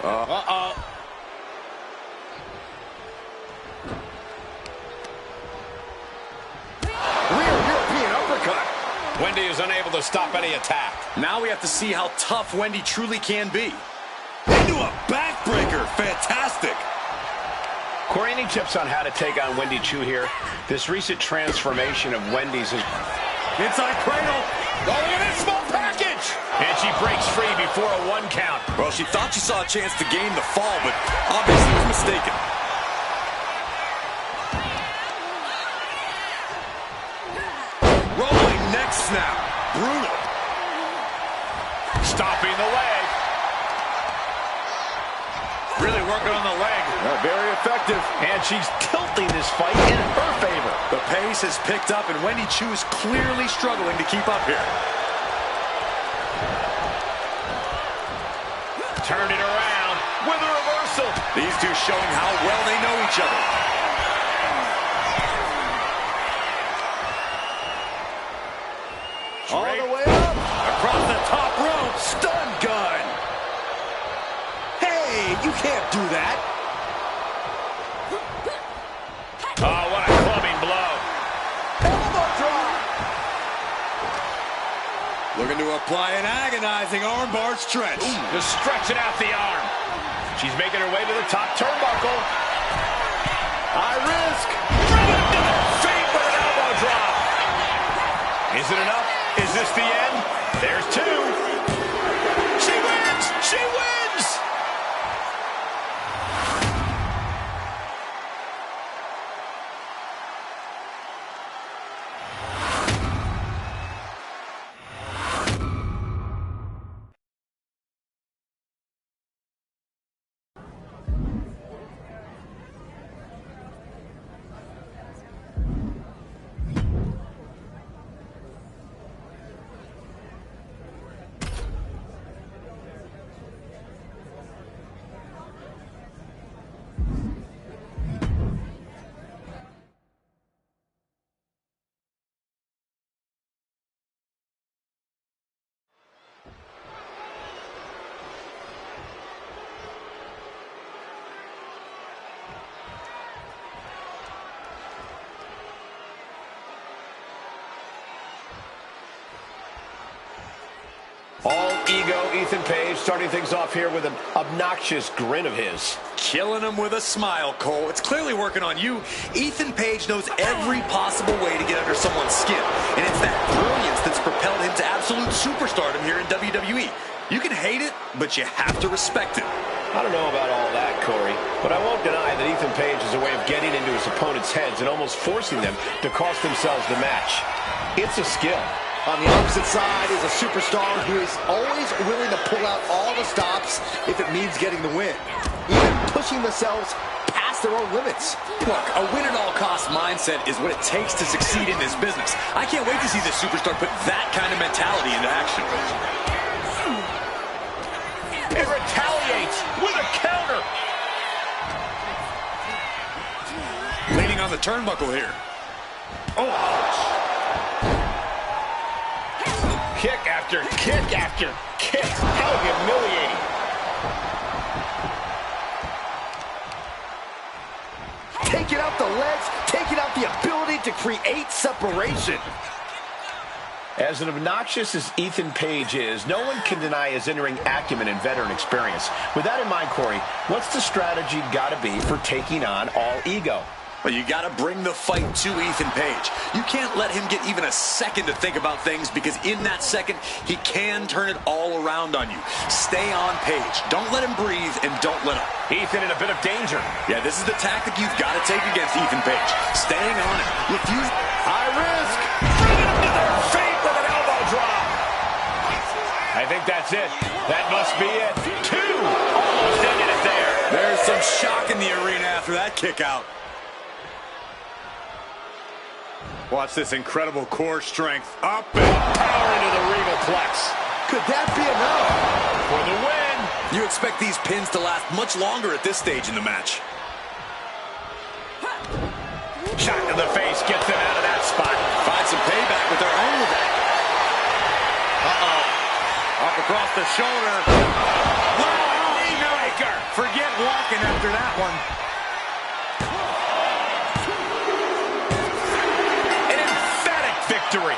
Uh-oh. Rear European uppercut. Wendy is unable to stop any attack. Now we have to see how tough Wendy truly can be. Into a backbreaker. Fantastic. Corey, any tips on how to take on Wendy Choo here? This recent transformation of Wendy's is... Inside cradle. Oh, look at this small package! And she breaks free before a 1 count. Well, she thought she saw a chance to gain the fall, but obviously was mistaken. Rolling neck snap. Brutal. Stopping the leg. Really working on the leg. Very effective. And she's tilting this fight in her favor. The pace has picked up, and Wendy Choo is clearly struggling to keep up here. Turned it around with a reversal. These two showing how well they know each other. All the way up. Across the top rope. Stun gun. Hey, you can't do that. Oh, what a clubbing blow. Elbow drop. Looking to apply an agonizing armbar stretch. Just stretching out the arm. She's making her way to the top turnbuckle. High risk. Feet with an elbow drop. Is it enough? Is this the end? There's two. She wins! She wins! All ego, Ethan Page, starting things off here with an obnoxious grin of his. Killing him with a smile, Cole. It's clearly working on you. Ethan Page knows every possible way to get under someone's skin. And it's that brilliance that's propelled him to absolute superstardom here in WWE. You can hate it, but you have to respect it. I don't know about all that, Corey, but I won't deny that Ethan Page is a way of getting into his opponent's heads and almost forcing them to cost themselves the match. It's a skill. On the opposite side is a superstar who is always willing to pull out all the stops if it means getting the win, even pushing themselves past their own limits. Look, a win-at-all-cost mindset is what it takes to succeed in this business. I can't wait to see this superstar put that kind of mentality into action. It retaliates with a counter. Leaning on the turnbuckle here. Oh. Kick after kick after kick. How humiliating. Taking out the legs, taking out the ability to create separation. As an obnoxious as Ethan Page is, no one can deny his in-ring acumen and veteran experience. With that in mind, Corey, what's the strategy got to be for taking on All Ego? Well, you got to bring the fight to Ethan Page. You can't let him get even a second to think about things, because in that second, he can turn it all around on you. Stay on Page. Don't let him breathe, and don't let him. Ethan in a bit of danger. Yeah, this is the tactic you've got to take against Ethan Page. Staying on it. Refuse. High risk. Feet with an elbow drop. I think that's it. That must be it. Two. Almost ended it there. There's some shock in the arena after that kick out. Watch this incredible core strength. Up and Power into the regal plex. Could that be enough? For the win. You expect these pins to last much longer at this stage in the match. Shot to the face gets them out of that spot. Find some payback with their own with that. Up across the shoulder. Knee-breaker. Forget walking after that one. Victory.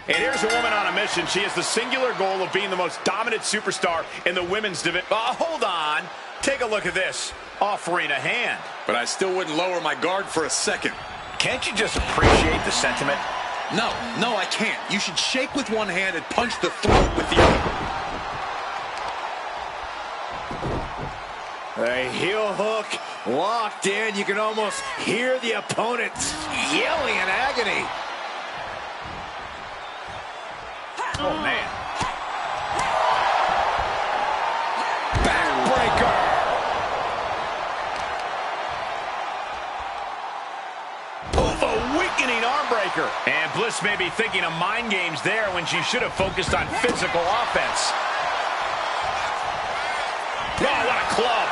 And here's a woman on a mission. She has the singular goal of being the most dominant superstar in the women's division. Hold on. Take a look at this. Offering a hand. But I still wouldn't lower my guard for a second. Can't you just appreciate the sentiment? No, I can't. You should shake with one hand and punch the throat with the other. A heel hook locked in. You can almost hear the opponent yelling in agony. Oh, man. Backbreaker. Oh, a weakening arm breaker. And Bliss may be thinking of mind games there when she should have focused on physical offense. Oh, what a club.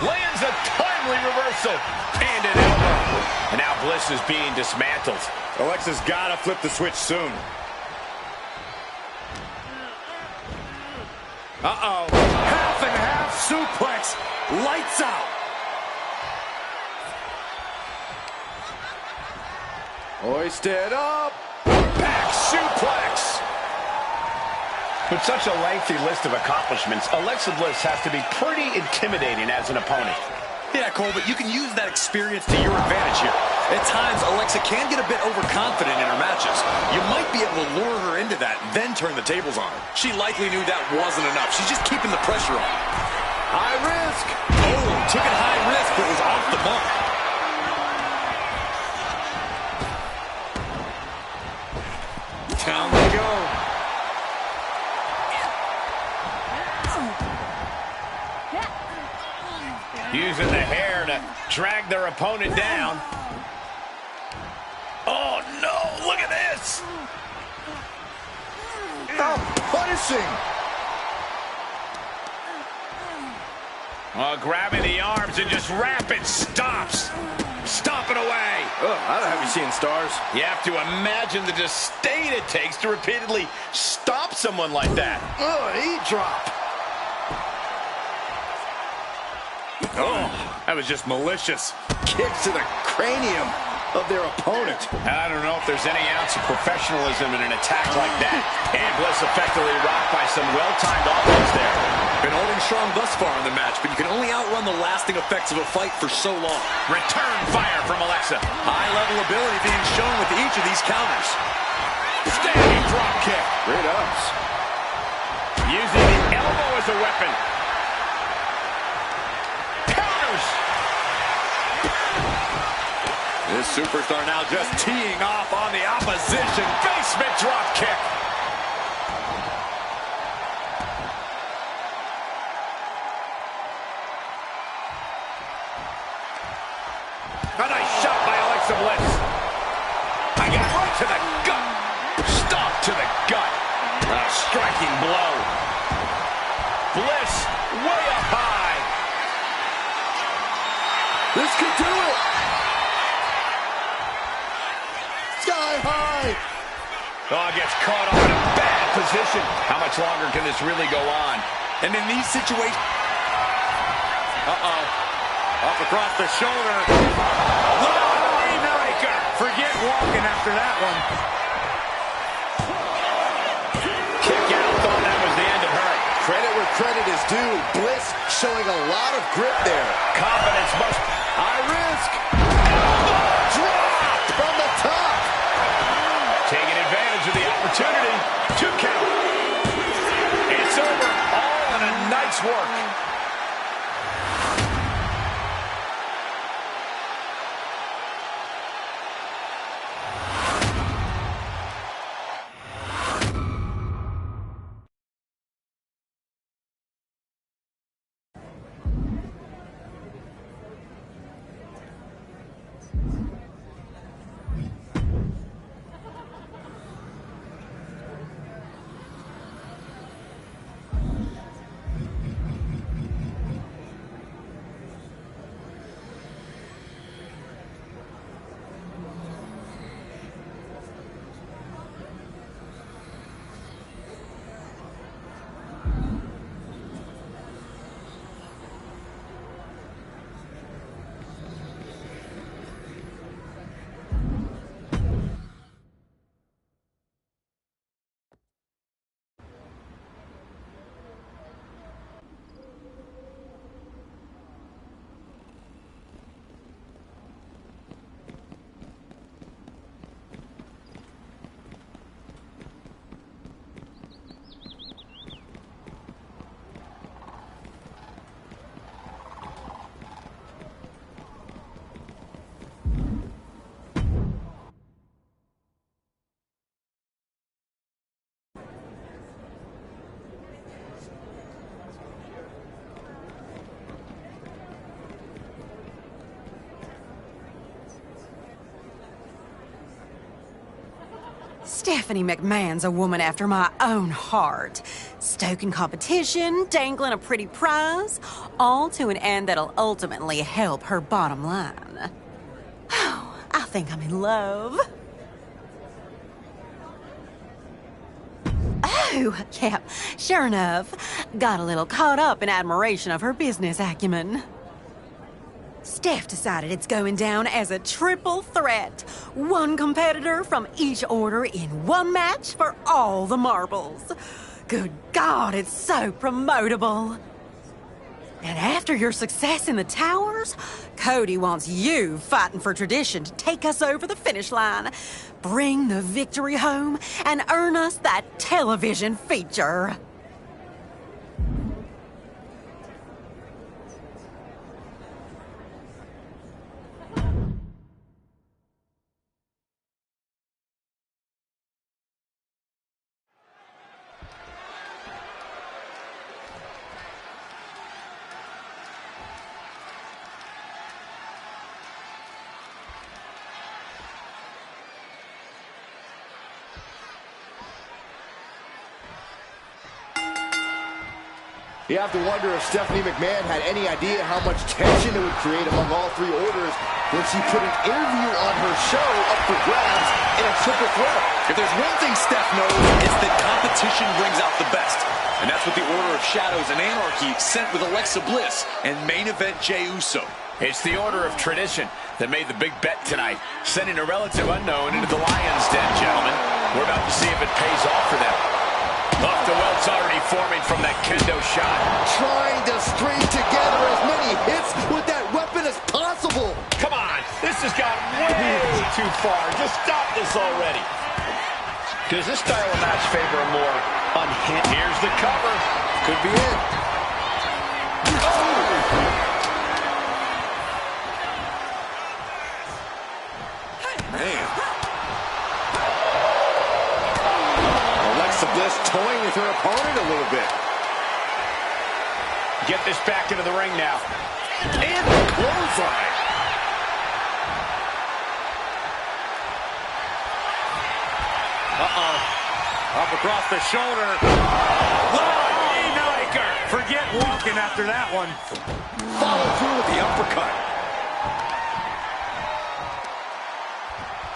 Lands a timely reversal. And an elbow. And now Bliss is being dismantled. Alexa's got to flip the switch soon. Uh-oh. Half and half suplex. Lights out. Hoisted up. Back suplex. With such a lengthy list of accomplishments, Alexa Bliss has to be pretty intimidating as an opponent. Yeah, Cole, but you can use that experience to your advantage here. At times, Alexa can get a bit overconfident in her matches. You might be able to lure her into that and then turn the tables on her. She likely knew that wasn't enough. She's just keeping the pressure on. High risk. Oh, took it high risk, but was off the mark. Down they go. Using the hair to drag their opponent down. Oh, no. Look at this. Oh, punishing. Grabbing the arms and just rapid stops. Stomping away. Oh, I don't have you seeing stars. You have to imagine the disdain it takes to repeatedly stop someone like that. Oh, knee drop. Oh, that was just malicious. Kicks to the cranium of their opponent. I don't know if there's any ounce of professionalism in an attack like that. And Bliss effectively rocked by some well-timed offense there. Been holding strong thus far in the match, but you can only outrun the lasting effects of a fight for so long. Return fire from Alexa. High-level ability being shown with each of these counters. Standing drop kick. Great ups. Using the elbow as a weapon. This superstar now just teeing off on the opposition. Basement drop kick. A nice shot by Alexa Bliss. I got right to the gut. Stomp to the gut. A striking blow. Bliss way up high. This could do it. Sky high. Oh, gets caught up in a bad position. How much longer can this really go on? And in these situations... Uh-oh. Off across the shoulder. Breaker. Forget walking after that one. Kick out. Thought that was the end of her. Credit where credit is due. Bliss showing a lot of grip there. Confidence must... High risk. Drop from the top. Taking advantage of the opportunity. 2 count. It's over. All in a night's work. Stephanie McMahon's a woman after my own heart. Stoking competition, dangling a pretty prize, all to an end that'll ultimately help her bottom line. Oh, I think I'm in love. Oh, yeah, sure enough. Got a little caught up in admiration of her business acumen. Steph decided it's going down as a triple threat. One competitor from each order in one match for all the marbles. Good God, it's so promotable. And after your success in the towers, Cody wants you fighting for tradition to take us over the finish line. Bring the victory home and earn us that television feature. You have to wonder if Stephanie McMahon had any idea how much tension it would create among all three orders when she put an interview on her show up for grabs in a triple threat. If there's one thing Steph knows, it's that competition brings out the best. And that's what the Order of Shadows and Anarchy sent with Alexa Bliss and main event Jey Uso. It's the Order of Tradition that made the big bet tonight, sending a relative unknown into the Lion's Den, gentlemen. We're about to see if it pays off for them. Off the welts already forming from that kendo shot. Trying to string together as many hits with that weapon as possible. Come on, this has gone way too far. Just stop this already. Does this style of match favor a more unhinged? Here's the cover. Could be it. Man. Alexa Bliss toying with her opponent a little bit. Get this back into the ring now. And the clothesline. Up across the shoulder. Forget walking after that one. Follow through with the uppercut.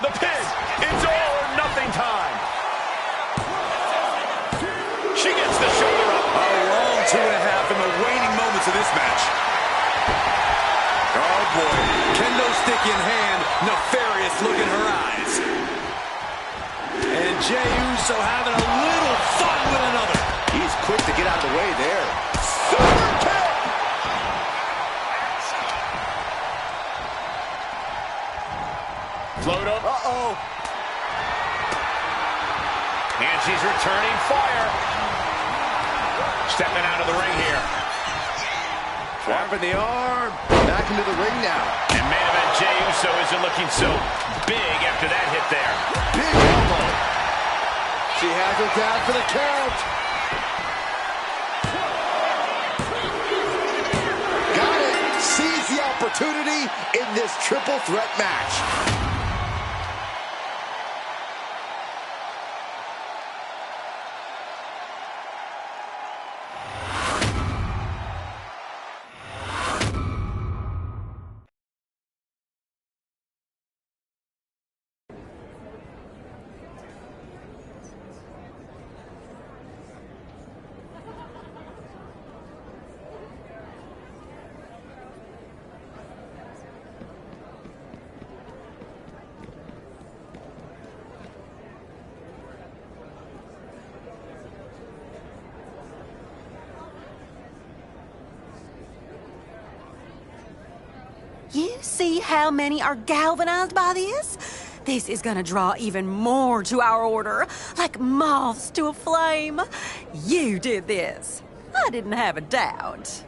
The pin. It's all or nothing time. She gets the shoulder up. A long 2.5 in the waning moments of this match. Oh boy. Kendo stick in hand. Nefarious look in her eyes. And Jey Uso having a little fun with another. He's quick to get out of the way there. Super kick! Float up. Uh-oh. And she's returning fire. Stepping out of the ring here. Dropping the arm. Back into the ring now. And main event Jey Uso isn't looking so big after that hit there. Big elbow. She has her down for the count. Got it. Seize the opportunity in this triple threat match. You see how many are galvanized by this? This is gonna draw even more to our order, like moths to a flame. You did this. I didn't have a doubt.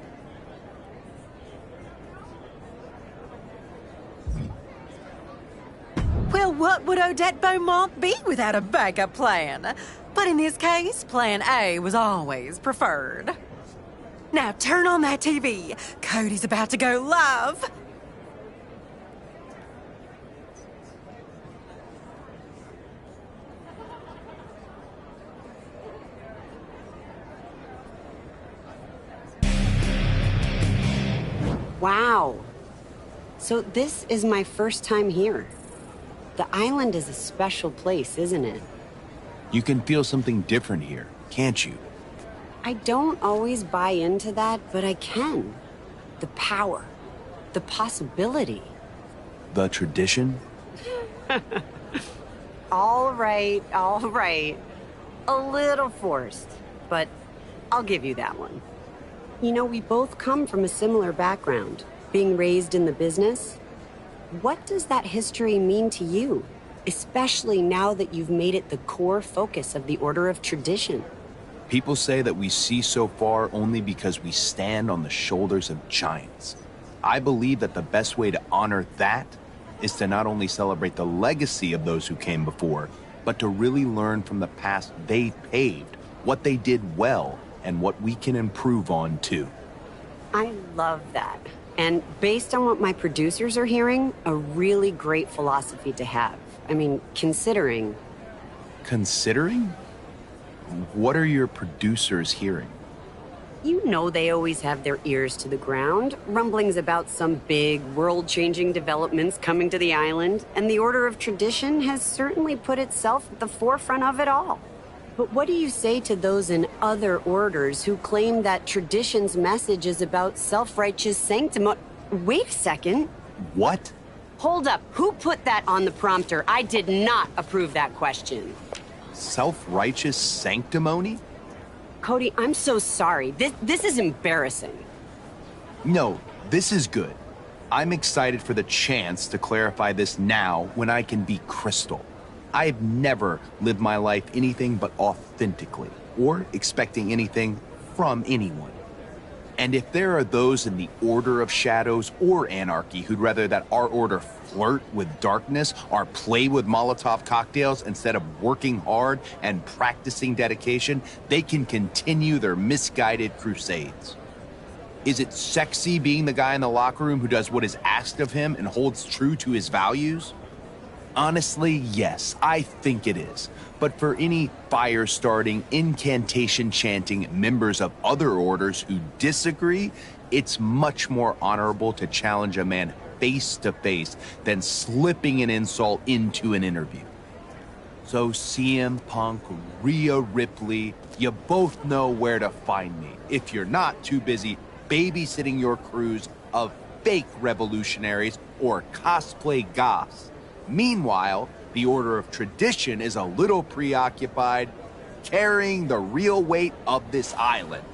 Well, what would Odette Beaumont be without a backup plan? But in this case, plan A was always preferred. Now turn on that TV. Cody's about to go live. Wow. So this is my first time here. The island is a special place, isn't it? You can feel something different here, can't you? I don't always buy into that, but I can. The power, the possibility. The tradition? All right, all right. A little forced, but I'll give you that one. You know, we both come from a similar background, being raised in the business. What does that history mean to you, especially now that you've made it the core focus of the Order of Tradition? People say that we see so far only because we stand on the shoulders of giants. I believe that the best way to honor that is to not only celebrate the legacy of those who came before, but to really learn from the past they paved, what they did well, and what we can improve on too. I love that. And based on what my producers are hearing, a really great philosophy to have. I mean, considering... Considering? What are your producers hearing? You know they always have their ears to the ground. Rumblings about some big, world-changing developments coming to the island, and the Order of Tradition has certainly put itself at the forefront of it all. But what do you say to those in other orders who claim that Tradition's message is about self-righteous sanctimony? Wait a second. What? Hold up. Who put that on the prompter? I did not approve that question. Self-righteous sanctimony? Cody, I'm so sorry. This is embarrassing. No, this is good. I'm excited for the chance to clarify this now when I can be crystal. I've never lived my life anything but authentically, or expecting anything from anyone. And if there are those in the Order of Shadows or Anarchy who'd rather that our order flirt with darkness or play with Molotov cocktails instead of working hard and practicing dedication, they can continue their misguided crusades. Is it sexy being the guy in the locker room who does what is asked of him and holds true to his values? Honestly, yes, I think it is. But for any fire-starting, incantation-chanting members of other orders who disagree, it's much more honorable to challenge a man face-to-face than slipping an insult into an interview. So CM Punk, Rhea Ripley, you both know where to find me if you're not too busy babysitting your crews of fake revolutionaries or cosplay goths. Meanwhile, the Order of Tradition is a little preoccupied carrying the real weight of this island.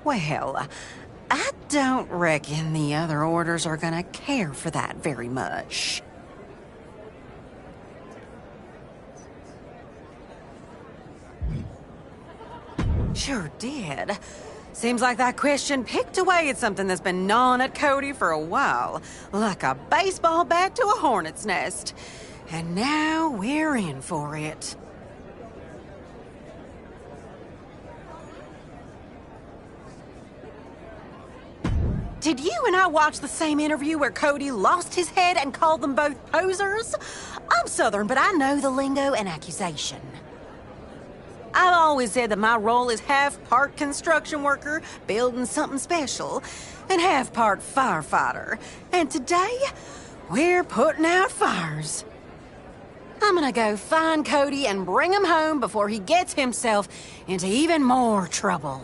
Well, I don't reckon the other orders are gonna care for that very much. Sure did. Seems like that question picked away at something that's been gnawing at Cody for a while, like a baseball bat to a hornet's nest. And now we're in for it. Did you and I watch the same interview where Cody lost his head and called them both posers? I'm Southern, but I know the lingo and accusation. I've always said that my role is half part construction worker, building something special, and half part firefighter. And today, we're putting out fires. I'm gonna go find Cody and bring him home before he gets himself into even more trouble.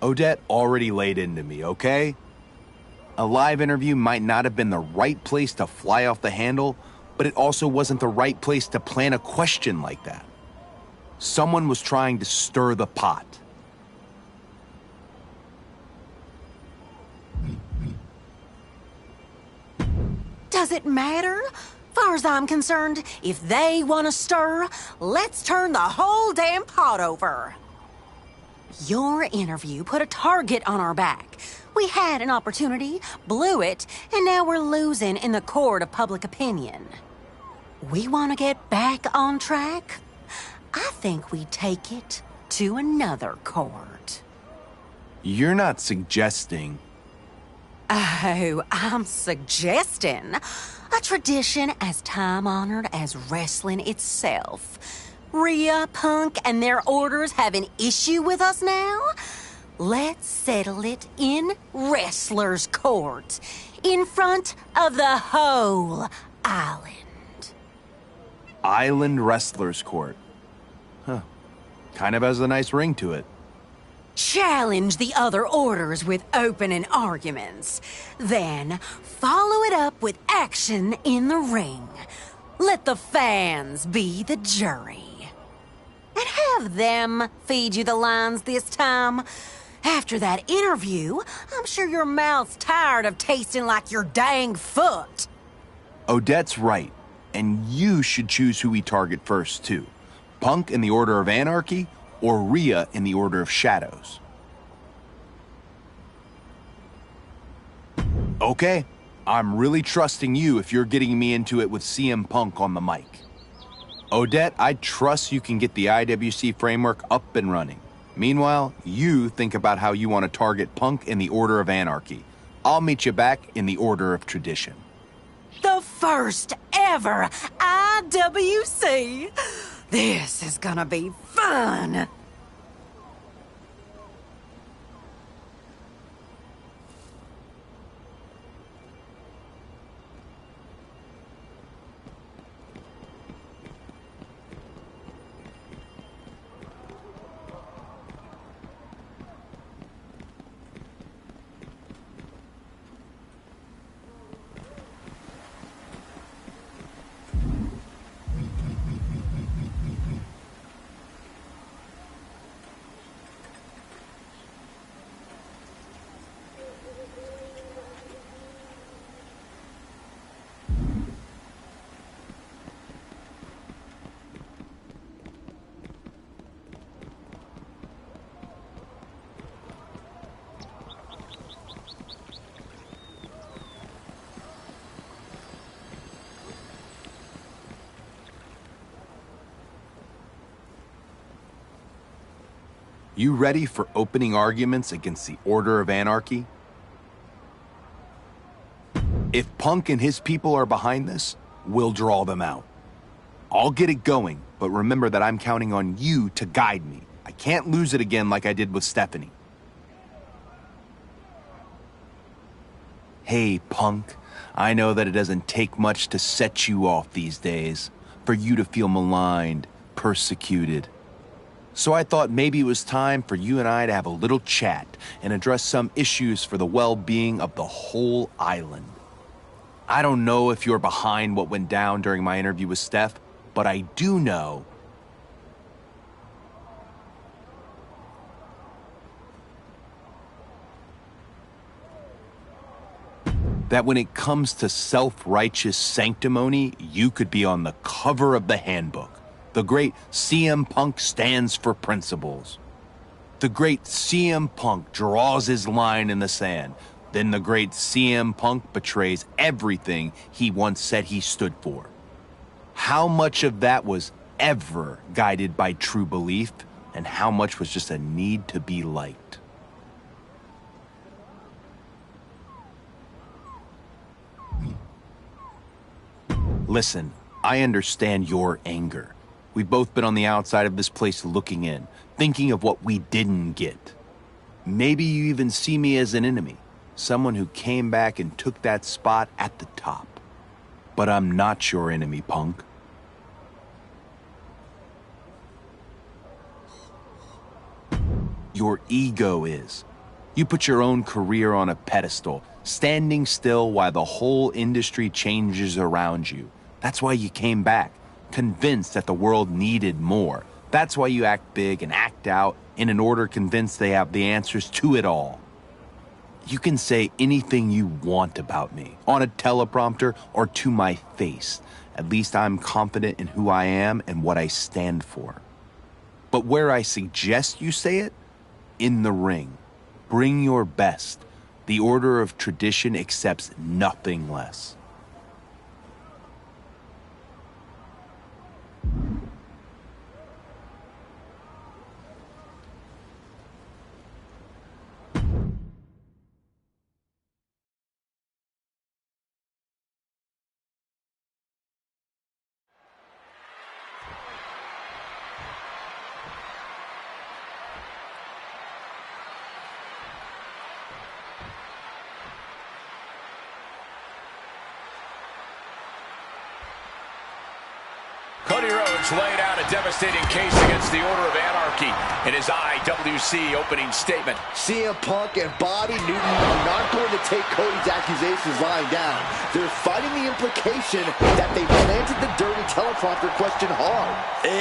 Odette already laid into me, okay? A live interview might not have been the right place to fly off the handle, but it also wasn't the right place to plant a question like that. Someone was trying to stir the pot. Does it matter? Far as I'm concerned, if they want to stir, let's turn the whole damn pot over. Your interview put a target on our back. We had an opportunity, blew it, and now we're losing in the court of public opinion. We want to get back on track? I think we take it to another court. You're not suggesting... Oh, I'm suggesting a tradition as time-honored as wrestling itself. Rhea, Punk, and their orders have an issue with us now? Let's settle it in wrestler's court, in front of the whole island. Island Wrestlers Court. Huh. Kind of has a nice ring to it. Challenge the other orders with opening arguments. Then follow it up with action in the ring. Let the fans be the jury. And have them feed you the lines this time. After that interview, I'm sure your mouth's tired of tasting like your dang foot. Odette's right, and you should choose who we target first, too. Punk in the Order of Anarchy, or Rhea in the Order of Shadows. Okay, I'm really trusting you if you're getting me into it with CM Punk on the mic. Odette, I trust you can get the IWC framework up and running. Meanwhile, you think about how you want to target Punk in the Order of Anarchy. I'll meet you back in the Order of Tradition. The first ever IWC. This is gonna be fun. You ready for opening arguments against the Order of Anarchy? If Punk and his people are behind this, we'll draw them out. I'll get it going, but remember that I'm counting on you to guide me. I can't lose it again like I did with Stephanie. Hey, Punk, I know that it doesn't take much to set you off these days, for you to feel maligned, persecuted. So I thought maybe it was time for you and I to have a little chat and address some issues for the well-being of the whole island. I don't know if you're behind what went down during my interview with Steph, but I do know that when it comes to self-righteous sanctimony, you could be on the cover of the handbook. The great CM Punk stands for principles. The great CM Punk draws his line in the sand. Then the great CM Punk betrays everything he once said he stood for. How much of that was ever guided by true belief, and how much was just a need to be liked? Listen, I understand your anger. We've both been on the outside of this place looking in, thinking of what we didn't get. Maybe you even see me as an enemy, someone who came back and took that spot at the top. But I'm not your enemy, Punk. Your ego is. You put your own career on a pedestal, standing still while the whole industry changes around you. That's why you came back, convinced that the world needed more. That's why you act big and act out in an order convinced they have the answers to it all. You can say anything you want about me, on a teleprompter or to my face. At least I'm confident in who I am and what I stand for. But where I suggest you say it? In the ring. Bring your best. The order of tradition accepts nothing less. Cody Rhodes laid out a devastating case against the Order of Anarchy in his IWC opening statement. CM Punk and Bobby Newton are not going to take Cody's accusations lying down. They're fighting the implication that they planted the dirty teleprompter question hard.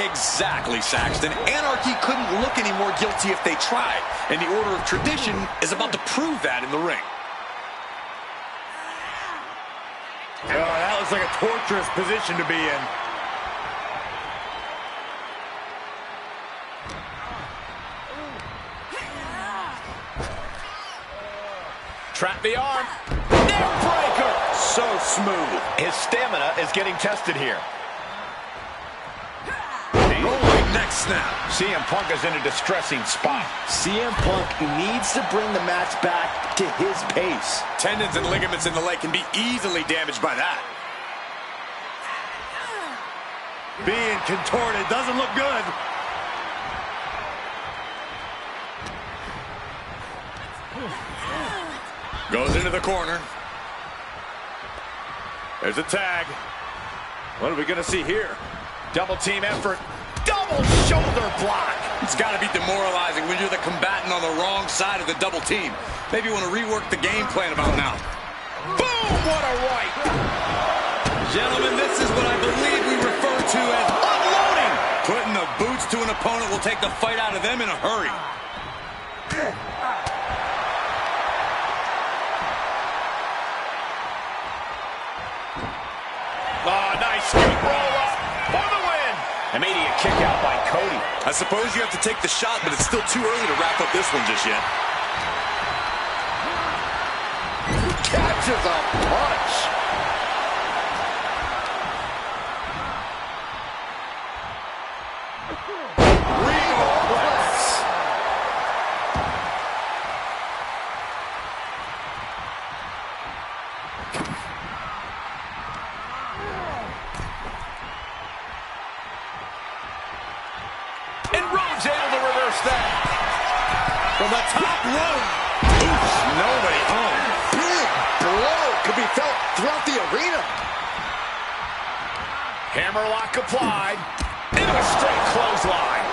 Exactly, Saxton. Anarchy couldn't look any more guilty if they tried, and the Order of Tradition is about to prove that in the ring. Oh, that looks like a torturous position to be in. Trap the arm. Neck breaker. So smooth. His stamina is getting tested here. Rolling neck snap. CM Punk is in a distressing spot. CM Punk needs to bring the match back to his pace. Tendons and ligaments in the leg can be easily damaged by that. Being contorted doesn't look good. Goes into the corner. There's a tag. What are we going to see here? Double team effort. Double shoulder block. It's got to be demoralizing when you're the combatant on the wrong side of the double team. Maybe you want to rework the game plan about now. Boom! What a right. Gentlemen, this is what I believe we refer to as unloading. Putting the boots to an opponent will take the fight out of them in a hurry. Oh, nice scoop roll up for the win. Immediate kick out by Cody. I suppose you have to take the shot, but it's still too early to wrap up this one just yet. Catches a punch. From the top rope. Oof, nobody home. Big blow could be felt throughout the arena. Hammerlock applied. Into a straight clothesline.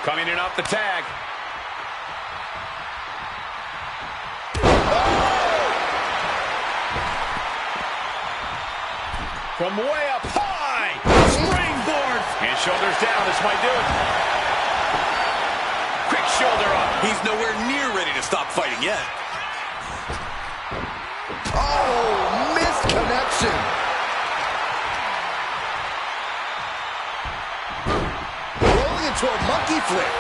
Coming in off the tag. From way up high. Springboard. And shoulders down. This might do it. Quick shoulder up. He's nowhere near ready to stop fighting yet. Oh, missed connection. Rolling into a monkey flip.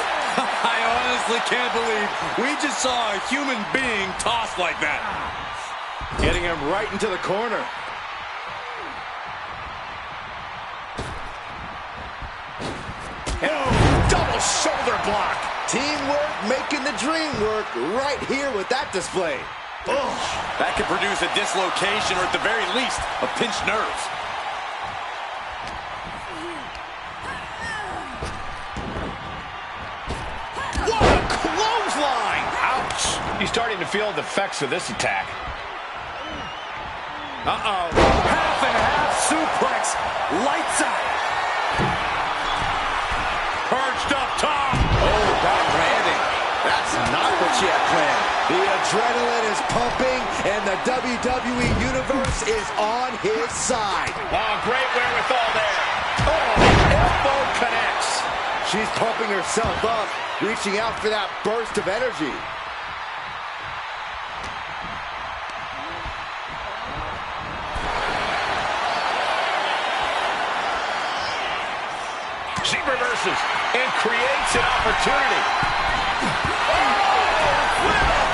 I honestly can't believe we just saw a human being tossed like that. Getting him right into the corner. Double shoulder block. Teamwork making the dream work right here with that display. Oh, that could produce a dislocation or at the very least, a pinched nerve. What a clothesline! Ouch! He's starting to feel the effects of this attack. Uh-oh. Half and half suplex. Lights out. Perched up top. Oh, back landing. yet, plan. The adrenaline is pumping, and the WWE Universe is on his side. Oh, great wherewithal there. Oh, elbow connects. She's pumping herself up, reaching out for that burst of energy. She reverses and creates an opportunity. Oh, with authority!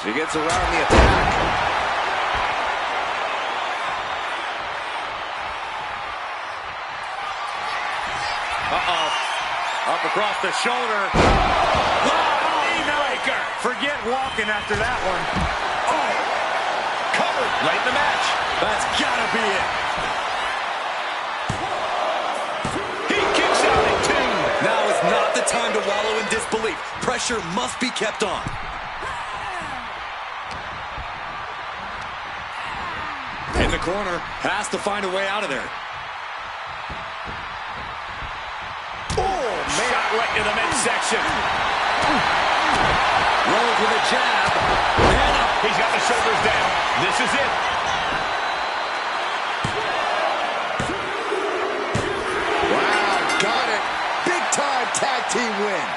She gets around the attack. Uh-oh. Up across the shoulder. Knee-breaker. Forget walking after that one. Oh, covered right in the match. That's gotta be it. He kicks out at 2. Now is not the time to wallow in disbelief. Pressure must be kept on. In the corner, has to find a way out of there. Shot right to the midsection. Rolls with a jab. And up. He's got the shoulders down. This is it. Wow, got it. Big time tag team win.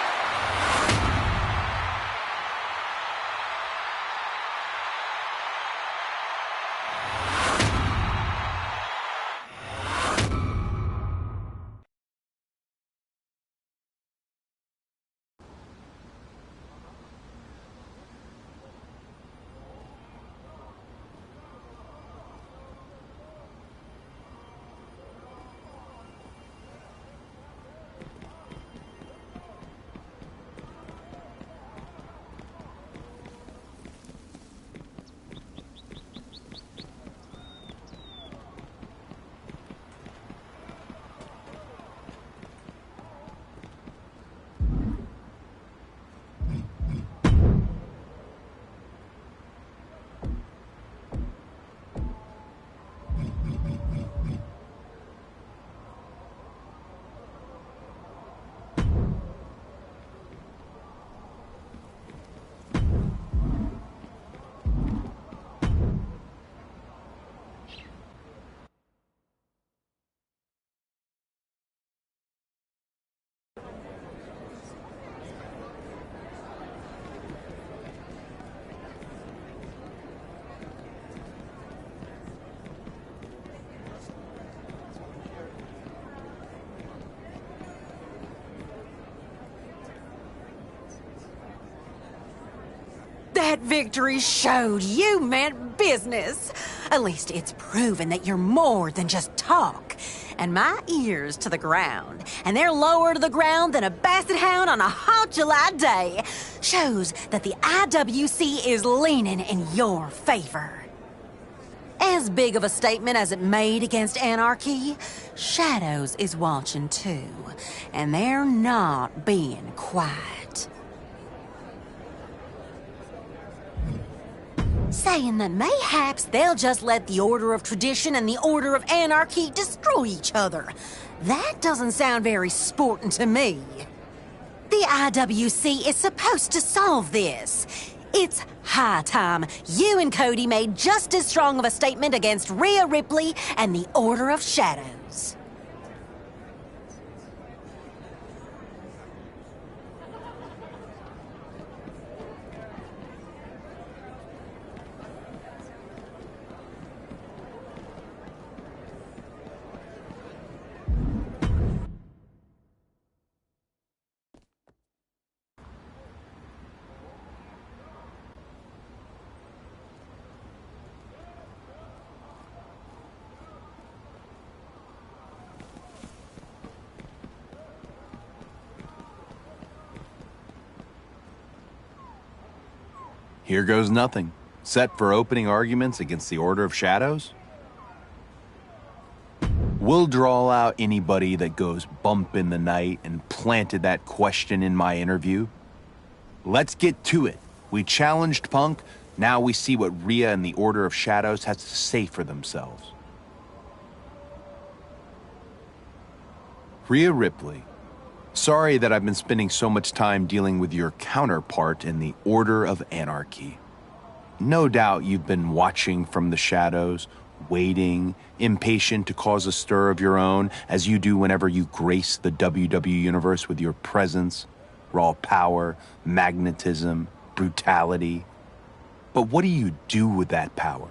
That victory showed you meant business. At least it's proven that you're more than just talk. And my ears to the ground, and they're lower to the ground than a basset hound on a hot July day, shows that the IWC is leaning in your favor. As big of a statement as it made against Anarchy, Shadows is watching too, and they're not being quiet. Saying that mayhaps they'll just let the Order of Tradition and the Order of Anarchy destroy each other. That doesn't sound very sporting to me. The IWC is supposed to solve this. It's high time you and Cody made just as strong of a statement against Rhea Ripley and the Order of Shadows. Here goes nothing. Set for opening arguments against the Order of Shadows? We'll draw out anybody that goes bump in the night and planted that question in my interview. Let's get to it. We challenged Punk, now we see what Rhea and the Order of Shadows has to say for themselves. Rhea Ripley, sorry that I've been spending so much time dealing with your counterpart in the Order of Anarchy. No doubt you've been watching from the shadows, waiting, impatient to cause a stir of your own, as you do whenever you grace the WWE Universe with your presence, raw power, magnetism, brutality. But what do you do with that power?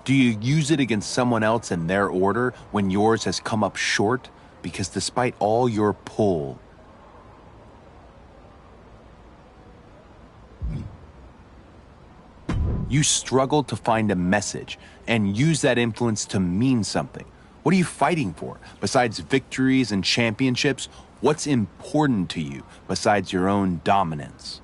Do you use it against someone else in their order when yours has come up short? Because despite all your pull, you struggle to find a message and use that influence to mean something. What are you fighting for? Besides victories and championships, what's important to you besides your own dominance?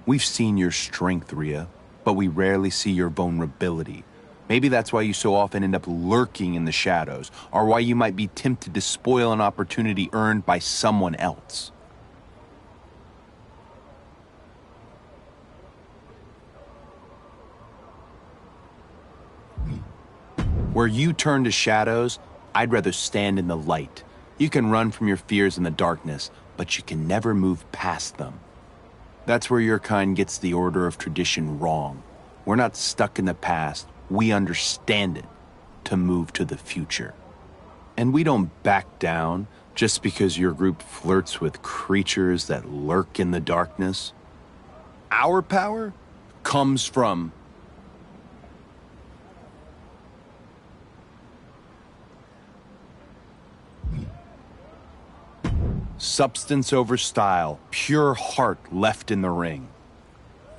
We've seen your strength, Rhea, but we rarely see your vulnerability. Maybe that's why you so often end up lurking in the shadows, or why you might be tempted to spoil an opportunity earned by someone else. Where you turn to shadows, I'd rather stand in the light. You can run from your fears in the darkness, but you can never move past them. That's where your kind gets the order of tradition wrong. We're not stuck in the past. We understand it to move to the future. And we don't back down just because your group flirts with creatures that lurk in the darkness. Our power comes from substance over style, pure heart left in the ring.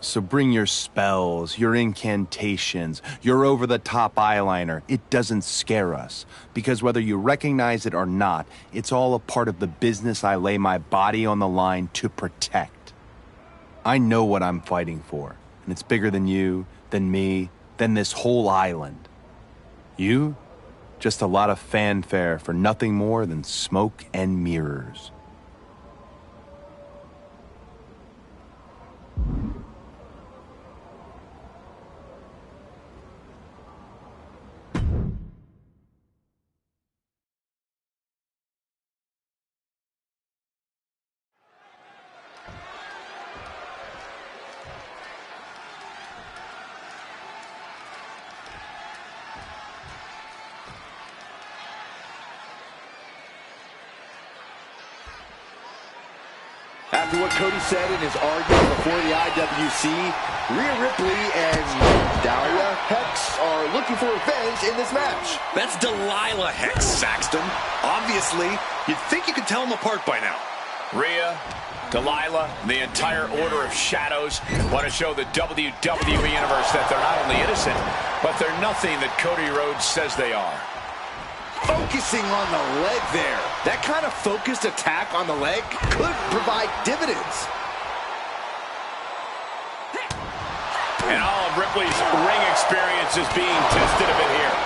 So bring your spells, your incantations, your over-the-top eyeliner. It doesn't scare us, because whether you recognize it or not, it's all a part of the business I lay my body on the line to protect. I know what I'm fighting for, and it's bigger than you, than me, than this whole island. You? Just a lot of fanfare for nothing more than smoke and mirrors. After what Cody said in his argument before the IWC, Rhea Ripley and Dahlia Hex are looking for revenge in this match. That's Delilah Hex, Saxton. Obviously, you'd think you could tell them apart by now. Rhea, Delilah, the entire Order of Shadows want to show the WWE Universe that they're not only innocent, but they're nothing that Cody Rhodes says they are. Focusing on the leg there. That kind of focused attack on the leg could provide dividends. And all of Ripley's ring experience is being tested a bit here.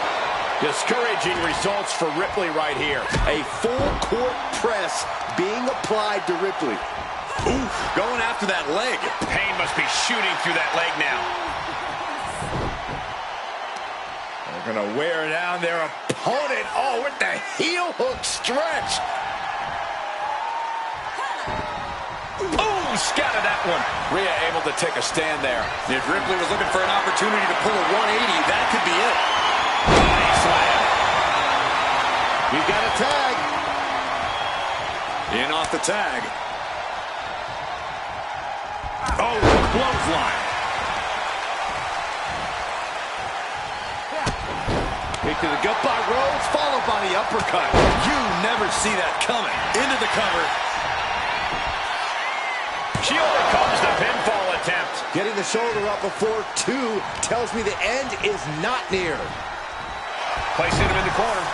Discouraging results for Ripley right here. A full court press being applied to Ripley. Oof, going after that leg. Pain must be shooting through that leg now. They're going to wear down their opponent. Oh, with the heel hook stretch. Boom, scattered that one. Rhea able to take a stand there. If Ripley was looking for an opportunity to pull a 180, that could be it. Body slam. He's got a tag. In off the tag. Oh, clothesline. Kick to the gut by Rhodes, followed by the uppercut. You never see that coming. Into the cover. She overcomes the pinfall attempt. Getting the shoulder up before two tells me the end is not near. Placing him in the corner.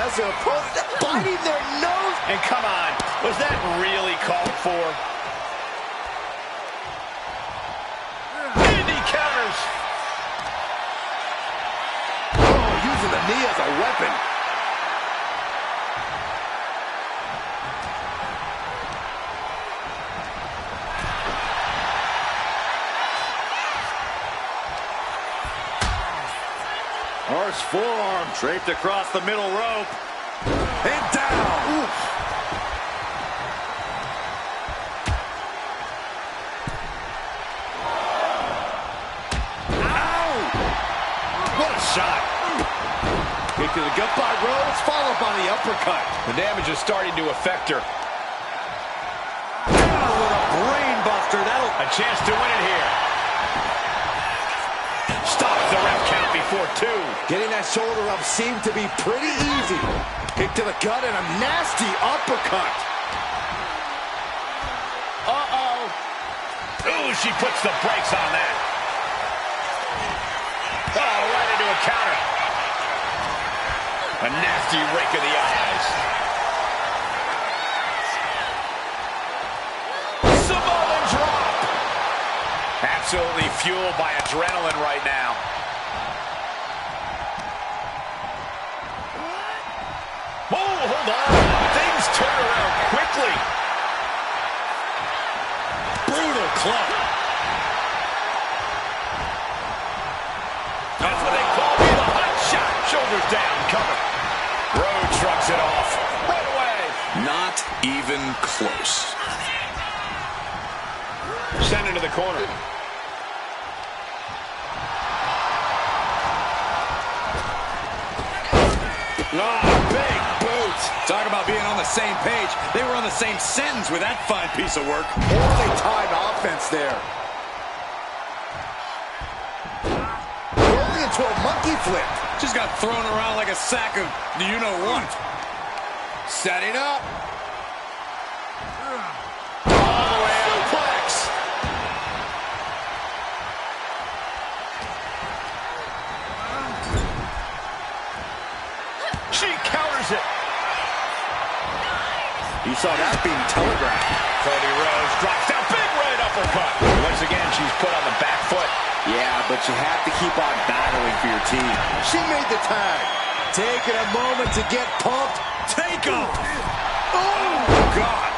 As their opponent biting their nose. And come on, was that really called for? And he counters. Using the knee as a weapon. Horse forearm draped across the middle rope. And down. Oof. Ow! What a shot. Kick to the gut by Rhodes, followed by the uppercut. The damage is starting to affect her. Down with a brain buster. That'll... A chance to win it here. Stops the ref count before 2. Getting that shoulder up seemed to be pretty easy. Kick to the gut and a nasty uppercut. Uh-oh. Ooh, she puts the brakes on that. Oh, right into a counter. A nasty rake of the eyes. Samoan drop. Absolutely fueled by adrenaline right now. Oh, hold on. Things turn around quickly. Brutal club. That's what they call me, the hot shot. Shoulders down, cover. Rhodes shrugs it off. Right away. Not even close. Sent into the corner. Big boot. Talk about being on the same page. They were on the same sentence with that fine piece of work. Poorly timed offense there. Rolling into a monkey flip. Just got thrown around like a sack of you-know-what. Setting up. All the way out. Flex. She counters it. You saw that being telegraphed. Cody Rhodes drops down. Big right uppercut. Once again, she's put on the back foot. Yeah, but you have to keep on battling for your team. She made the tag. Taking a moment to get pumped. Take off. Oh, God.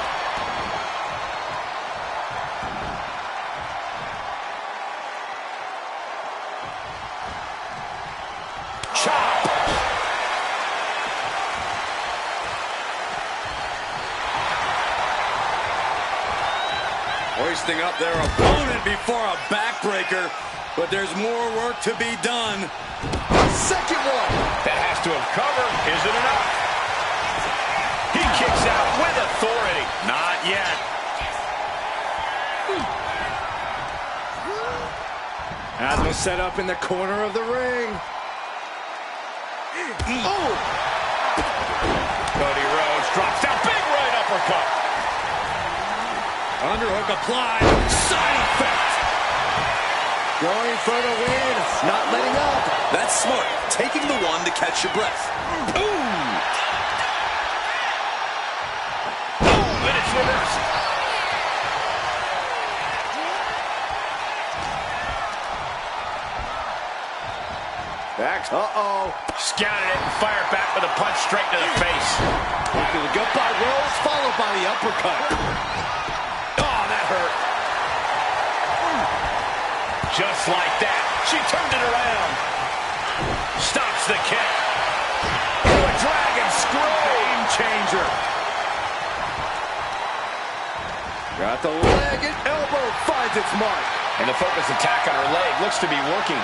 Chop. Hoisting up their opponent before a backbreaker, but there's more work to be done. Second one. That has to have covered. Is it enough? He kicks out with authority. Not yet. As was set up in the corner of the ring. Oh! Cody Rhodes drops down. Big right uppercut. Underhook applied. Side effect. Going for the win. Not letting up. That's smart. Taking the one to catch your breath. Boom! Boom! And it's reversed. Back. Uh-oh. Scouted it and fired back with a punch straight to the face. Into the gut by Rhodes, followed by the uppercut. Oh, that hurt. Just like that. She turned it around. Stops the kick. A dragon screw. Game changer. Got the leg and elbow finds its mark. And the focus attack on her leg looks to be working.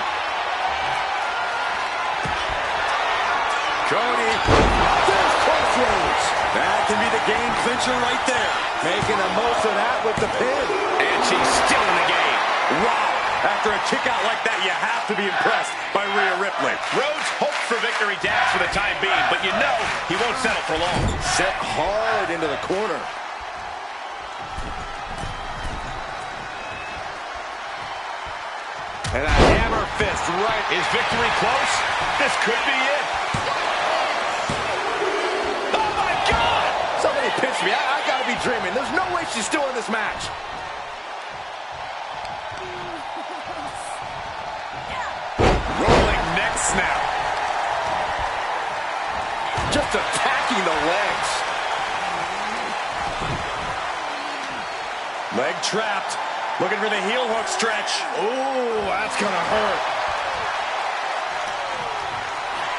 Cody. There's crossroads. That can be the game clincher right there. Making the most of that with the pin. And she's still in the game. Wow. After a kick out like that, you have to be impressed by Rhea Ripley. Rhodes hopes for victory dash for the time being, but you know he won't settle for long. Set hard into the corner. And a hammer fist right. Is victory close? This could be it. Oh, my God! Somebody pinch me. I gotta be dreaming. There's no way she's still in this match. Rolling neck snap. Just attacking the legs. Leg trapped. Looking for the heel hook stretch. Ooh, that's gonna hurt.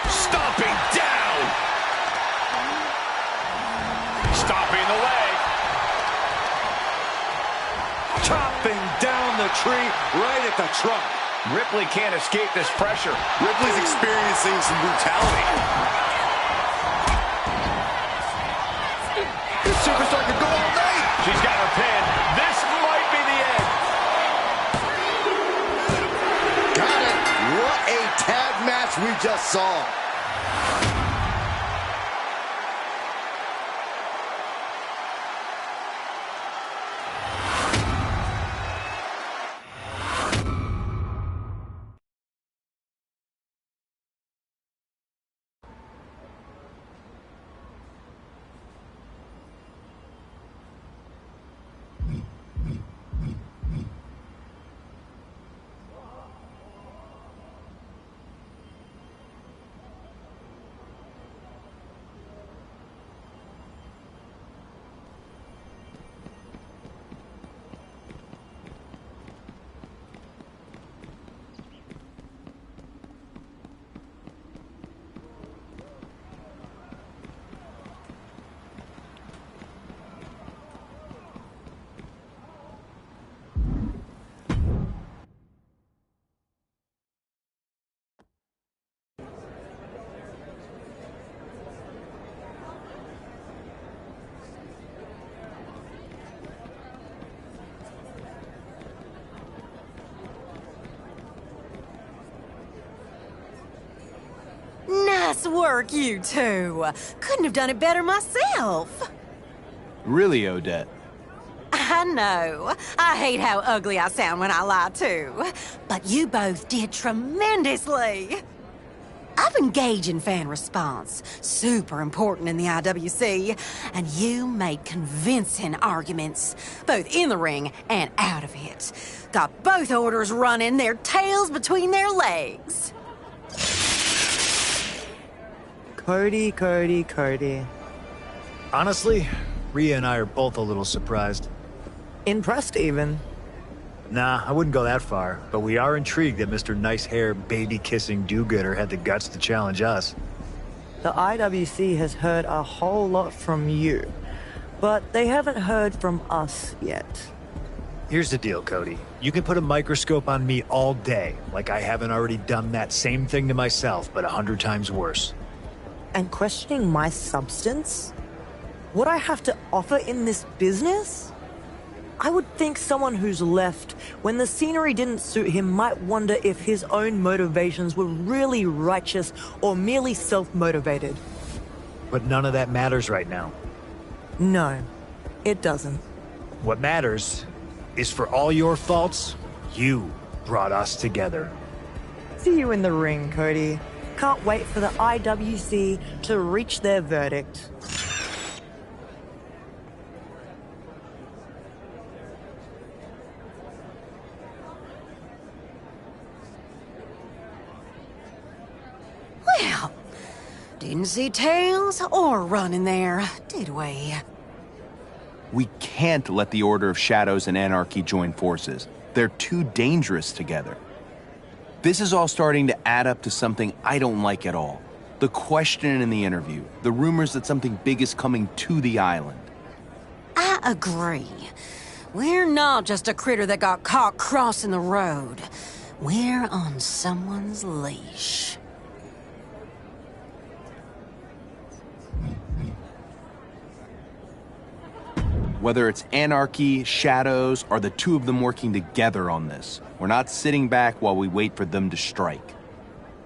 Stomping down. Stopping the leg. Chopping down the tree right at the trunk. Ripley can't escape this pressure. Ripley's experiencing some brutality. This superstar could go all night. She's got her pin. This might be the end. Got it. What a tag match we just saw. Nice work, you two. Couldn't have done it better myself. Really, Odette? I know. I hate how ugly I sound when I lie, too. But you both did tremendously. I've engaged in fan response. Super important in the IWC. And you made convincing arguments, both in the ring and out of it. Got both orders running, their tails between their legs. Cody. Honestly, Rhea and I are both a little surprised. Impressed, even. Nah, I wouldn't go that far, but we are intrigued that Mr. Nice-Hair, baby-kissing do-gooder had the guts to challenge us. The IWC has heard a whole lot from you, but they haven't heard from us yet. Here's the deal, Cody. You can put a microscope on me all day, like I haven't already done that same thing to myself, but 100 times worse. And questioning my substance? What I have to offer in this business? I would think someone who's left when the scenery didn't suit him might wonder if his own motivations were really righteous or merely self-motivated. But none of that matters right now. No, it doesn't. What matters is for all your faults, you brought us together. See you in the ring, Cody. Can't wait for the IWC to reach their verdict. Well, didn't see tails or running there, did we? We can't let the Order of Shadows and Anarchy join forces. They're too dangerous together. This is all starting to add up to something I don't like at all. The question in the interview, the rumors that something big is coming to the island. I agree. We're not just a critter that got caught crossing the road. We're on someone's leash. Whether it's Anarchy, Shadows, or the two of them working together on this, we're not sitting back while we wait for them to strike.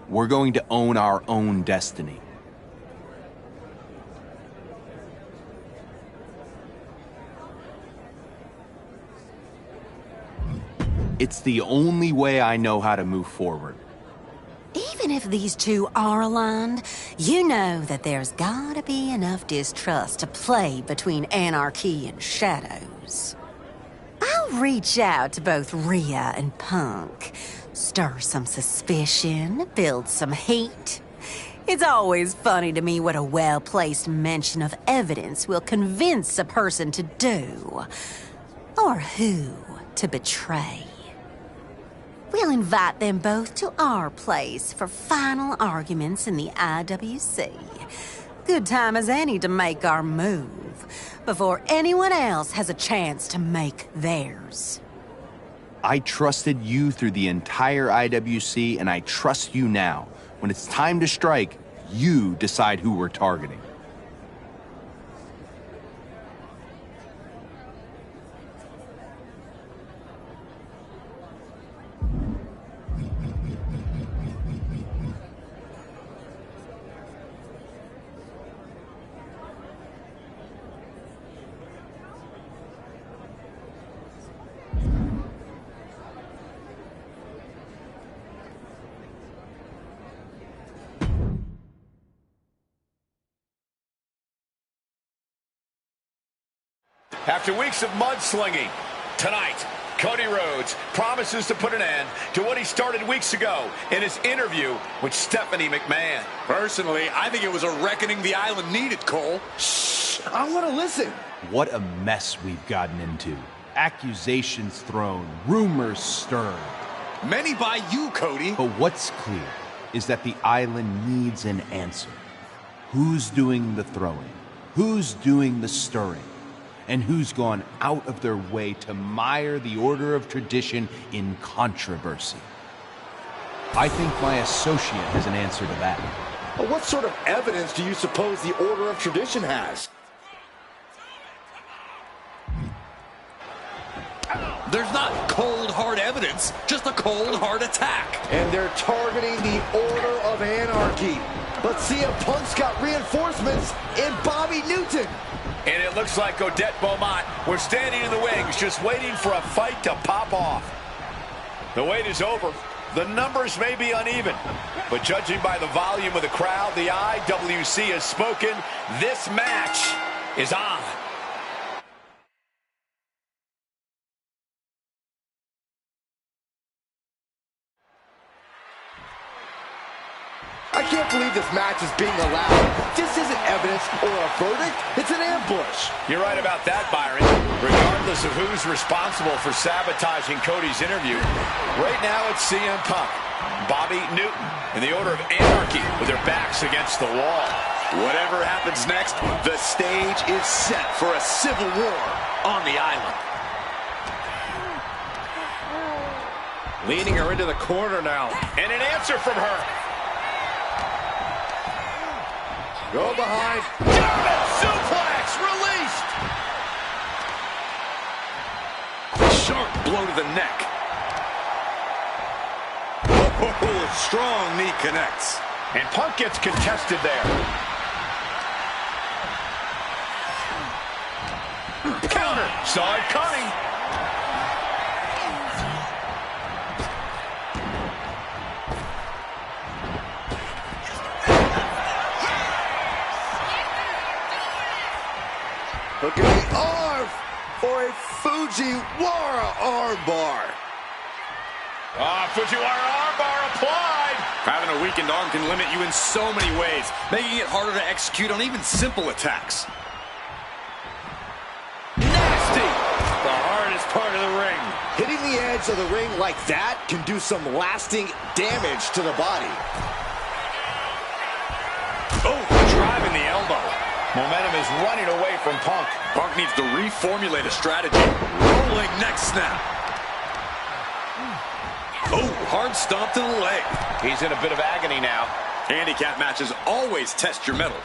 We're going to own our own destiny. It's the only way I know how to move forward. Even if these two are aligned, you know that there's gotta be enough distrust to play between Anarchy and Shadows. I'll reach out to both Rhea and Punk, stir some suspicion, build some heat. It's always funny to me what a well-placed mention of evidence will convince a person to do, or who to betray. we'll invite them both to our place for final arguments in the IWC. Good time as any to make our move before anyone else has a chance to make theirs. I trusted you through the entire IWC, and I trust you now. When it's time to strike, you decide who we're targeting. After weeks of mudslinging, tonight, Cody Rhodes promises to put an end to what he started weeks ago in his interview with Stephanie McMahon. Personally, I think it was a reckoning the island needed, Cole. Shh, I want to listen. What a mess we've gotten into. Accusations thrown, rumors stirred. Many by you, Cody. But what's clear is that the island needs an answer. Who's doing the throwing? Who's doing the stirring? And who's gone out of their way to mire the order of tradition in controversy? I think my associate has an answer to that. Well, what sort of evidence do you suppose the order of tradition has? There's not cold, hard evidence, just a cold, hard attack. And they're targeting the Order of Anarchy. But CM Punk's got reinforcements in Bobby Newton. And it looks like Odette Beaumont was standing in the wings, just waiting for a fight to pop off. The wait is over. The numbers may be uneven, but judging by the volume of the crowd, the IWC has spoken. This match is on. I can't believe this match is being allowed. This isn't evidence or a verdict. It's an ambush. You're right about that, Byron. Regardless of who's responsible for sabotaging Cody's interview, right now it's CM Punk, Bobby Newton, and the Order of Anarchy with their backs against the wall. Whatever happens next, the stage is set for a civil war on the island. Leading her into the corner now. And an answer from her. Go behind. German suplex released. Sharp blow to the neck. Oh, strong knee connects. And Punk gets contested there. Counter. Saw it coming. Look at the arm for a Fujiwara armbar. Fujiwara armbar applied. Having a weakened arm can limit you in so many ways, making it harder to execute on even simple attacks. Nasty! The hardest part of the ring. Hitting the edge of the ring like that can do some lasting damage to the body. Oh, driving the elbow. Momentum is running away from Punk. Punk needs to reformulate a strategy. Rolling neck snap. Oh, hard stomp to the leg. He's in a bit of agony now. Handicap matches always test your mettle.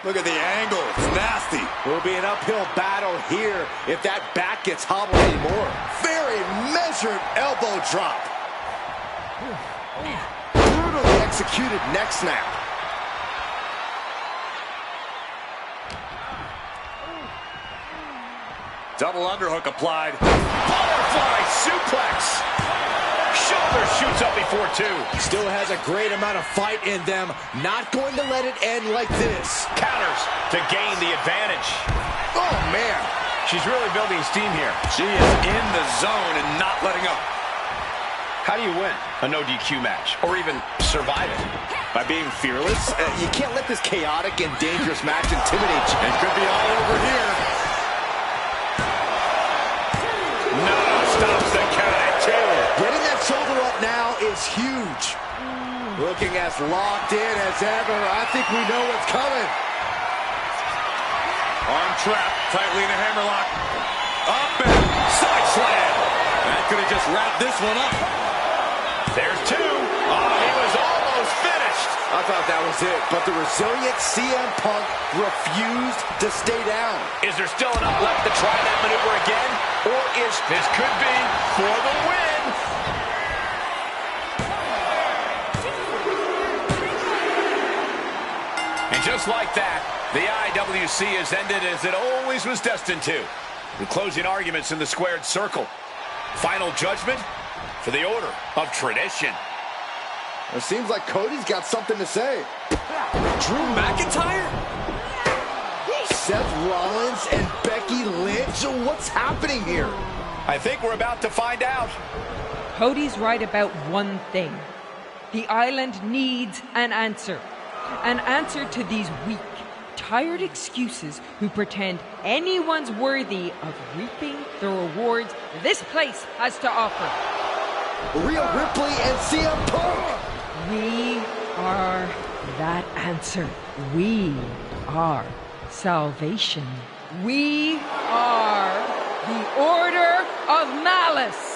Look at the angle. It's nasty. Will be an uphill battle here if that back gets hobbled anymore. Very measured elbow drop. Brutally executed neck snap. Double underhook applied. Butterfly suplex. Shoulder shoots up before two. Still has a great amount of fight in them. Not going to let it end like this. Counters to gain the advantage. Oh, man. She's really building steam here. She is in the zone and not letting up. How do you win a no DQ match or even survive it? By being fearless? You can't let this chaotic and dangerous match intimidate you. It could be all over here. shoulder up now is huge. Looking as locked in as ever. I think we know what's coming. Arm trap, tightly in a hammerlock. Up and side slam. That could have just wrapped this one up. There's two. Oh, he was almost finished. I thought that was it, but the resilient CM Punk refused to stay down. Is there still enough left to try that maneuver again? Or is this could be for the win? And just like that, the IWC has ended as it always was destined to. With closing arguments in the squared circle. Final judgment for the Order of Tradition. It seems like Cody's got something to say. Drew McIntyre? Seth Rollins and Becky Lynch? What's happening here? I think we're about to find out. Cody's right about one thing. The island needs an answer. An answer to these weak, tired excuses who pretend anyone's worthy of reaping the rewards this place has to offer. Rhea Ripley and CM Punk. We are that answer. We are salvation. We are the Order of Malice.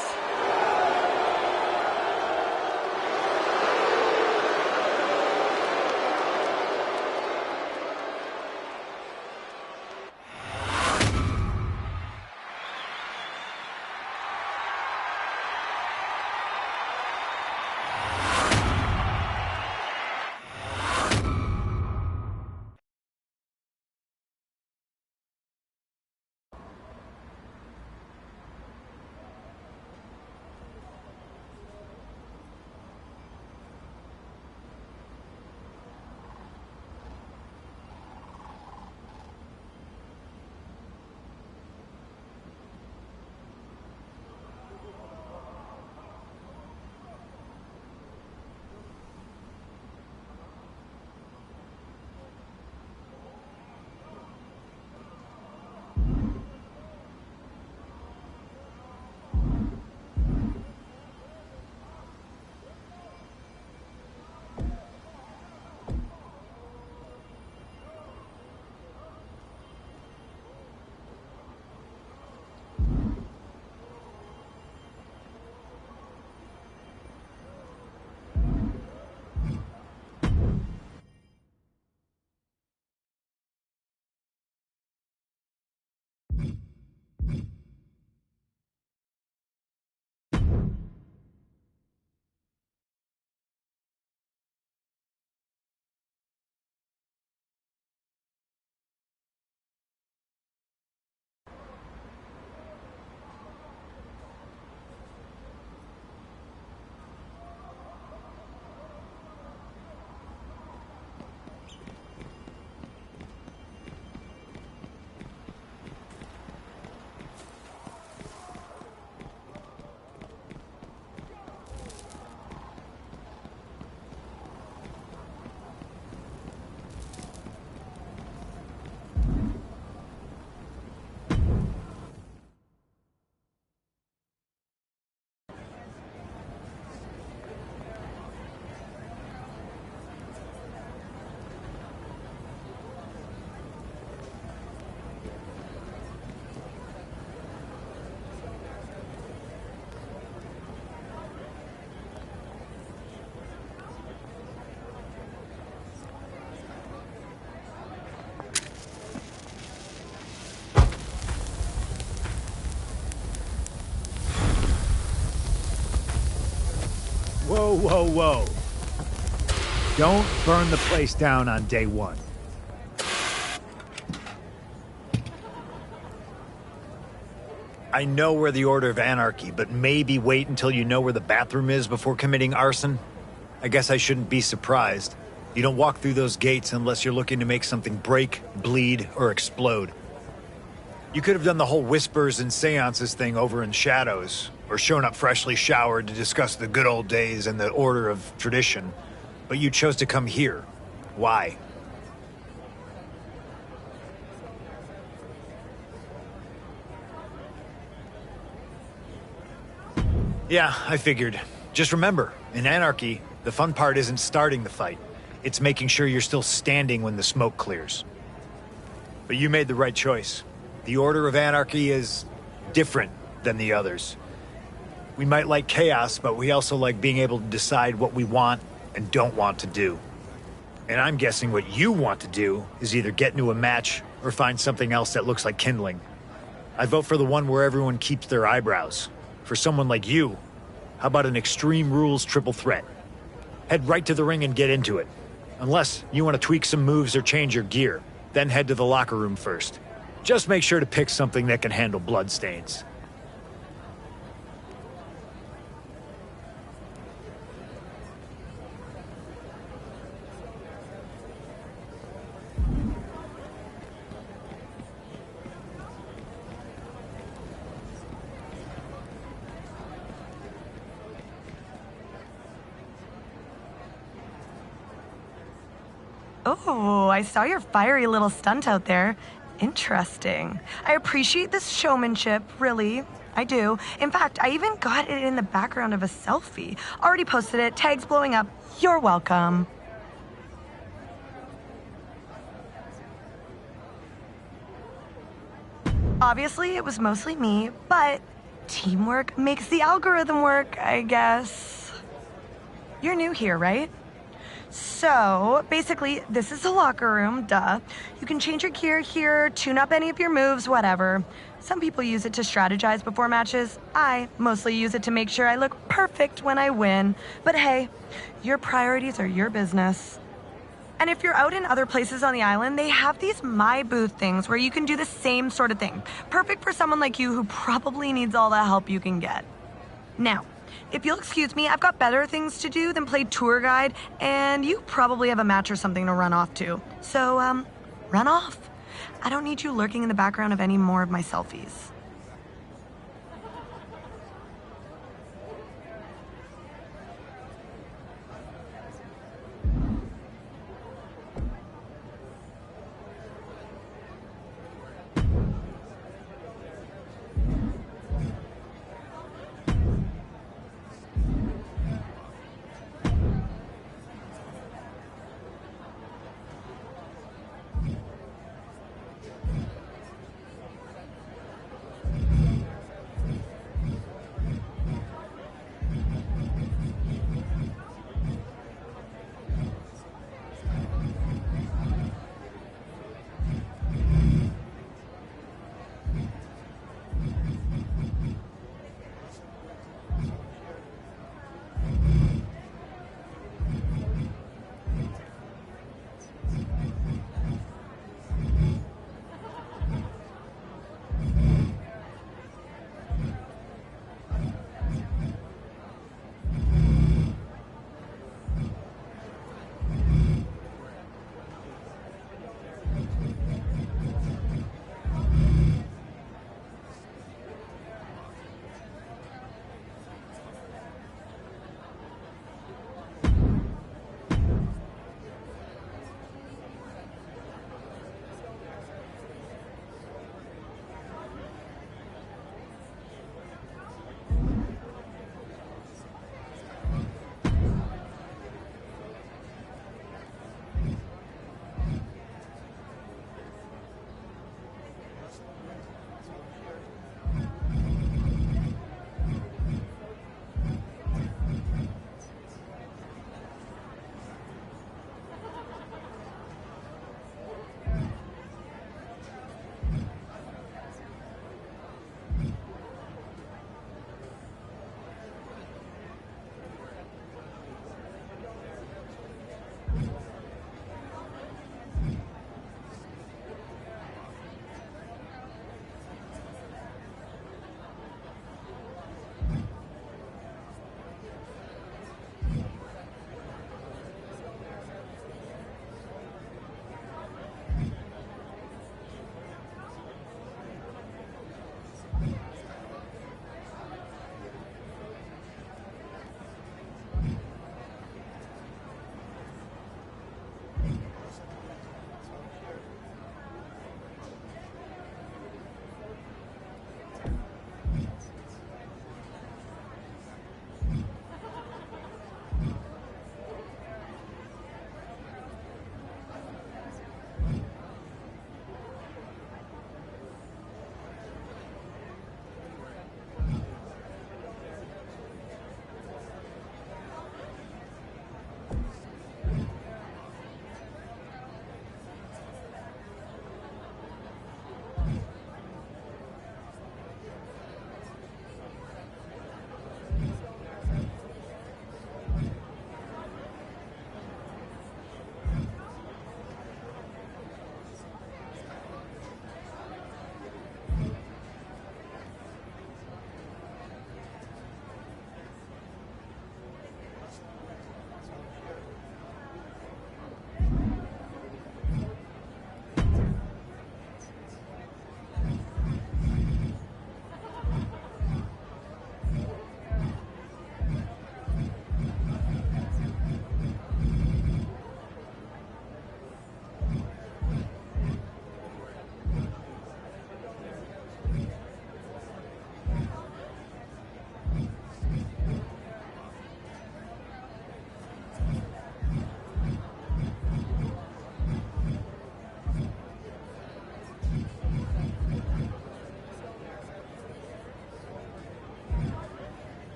Whoa, whoa, whoa. Don't burn the place down on day one. I know we're the Order of Anarchy, but maybe wait until you know where the bathroom is before committing arson? I guess I shouldn't be surprised. You don't walk through those gates unless you're looking to make something break, bleed, or explode. You could have done the whole whispers and seances thing over in shadows, or shown up freshly showered to discuss the good old days and the Order of Tradition. But you chose to come here. Why? Yeah, I figured. Just remember, in Anarchy, the fun part isn't starting the fight. It's making sure you're still standing when the smoke clears. But you made the right choice. The Order of Anarchy is different than the others. We might like chaos, but we also like being able to decide what we want and don't want to do. And I'm guessing what you want to do is either get into a match or find something else that looks like kindling. I vote for the one where everyone keeps their eyebrows. For someone like you, how about an Extreme Rules triple threat? Head right to the ring and get into it. Unless you want to tweak some moves or change your gear, then head to the locker room first. Just make sure to pick something that can handle bloodstains. Oh, I saw your fiery little stunt out there. Interesting. I appreciate this showmanship, really. I do. In fact, I even got it in the background of a selfie. Already posted it, tags blowing up. You're welcome. Obviously, it was mostly me, but teamwork makes the algorithm work, I guess. You're new here, right? So, basically, this is the locker room, duh. You can change your gear here, tune up any of your moves, whatever. Some people use it to strategize before matches. I mostly use it to make sure I look perfect when I win. But hey, your priorities are your business. And if you're out in other places on the island, they have these My Booth things where you can do the same sort of thing. Perfect for someone like you who probably needs all the help you can get. Now, if you'll excuse me, I've got better things to do than play tour guide, and you probably have a match or something to run off to. So, run off. I don't need you lurking in the background of any more of my selfies.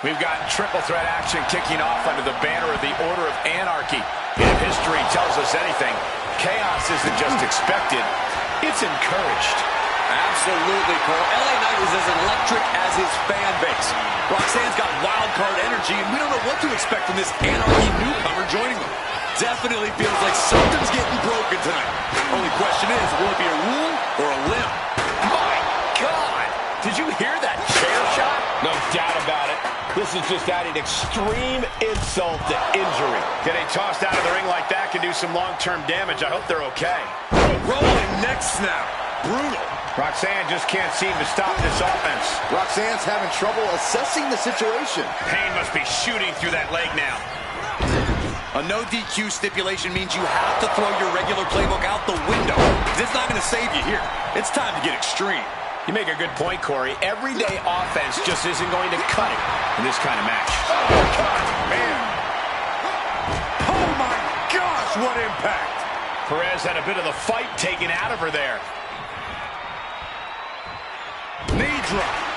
We've got triple threat action kicking off under the banner of the Order of Anarchy. And if history tells us anything, chaos isn't just expected, it's encouraged. Absolutely, Cole. LA Knight is as electric as his fan base. Roxanne's got wild card energy, and we don't know what to expect from this Anarchy newcomer joining them. Definitely feels like something's getting broken tonight. Only question is, will it be a rule or a limb? My God! Did you hear that chair shot? No doubt about it. This is just adding extreme insult to injury. Getting tossed out of the ring like that can do some long-term damage. I hope they're okay. Rolling neck snap. Brutal. Roxanne just can't seem to stop this offense. Roxanne's having trouble assessing the situation. Pain must be shooting through that leg now. A no DQ stipulation means you have to throw your regular playbook out the window. It's not going to save you here. It's time to get extreme. You make a good point, Corey. Everyday offense just isn't going to cut it in this kind of match. Oh, God, man. Oh, my gosh, what impact. Perez had a bit of the fight taken out of her there. Knee drop.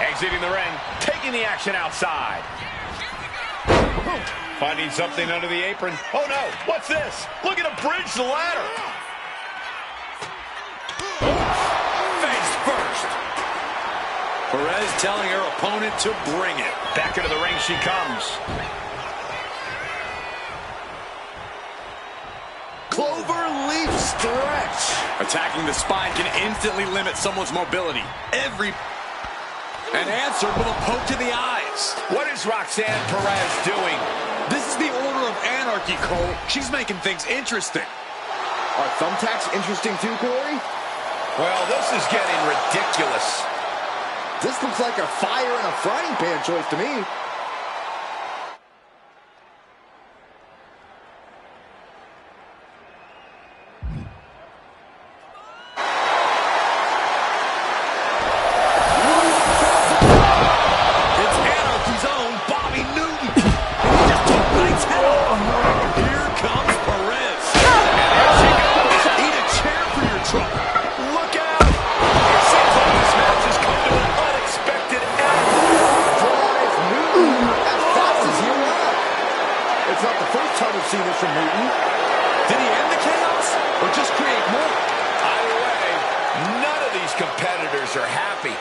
Exiting the ring, taking the action outside. Finding something under the apron. Oh no, what's this? Look at him bridge the ladder. Face first. Perez telling her opponent to bring it. Back into the ring she comes. Clover leaf stretch. Attacking the spine can instantly limit someone's mobility. And answered with a poke to the eyes. What is Roxanne Perez doing? This is the Order of Anarchy, Cole. She's making things interesting. Are thumbtacks interesting too, Corey? Well, this is getting ridiculous. This looks like a fire in a frying pan choice to me. Competitors are happy.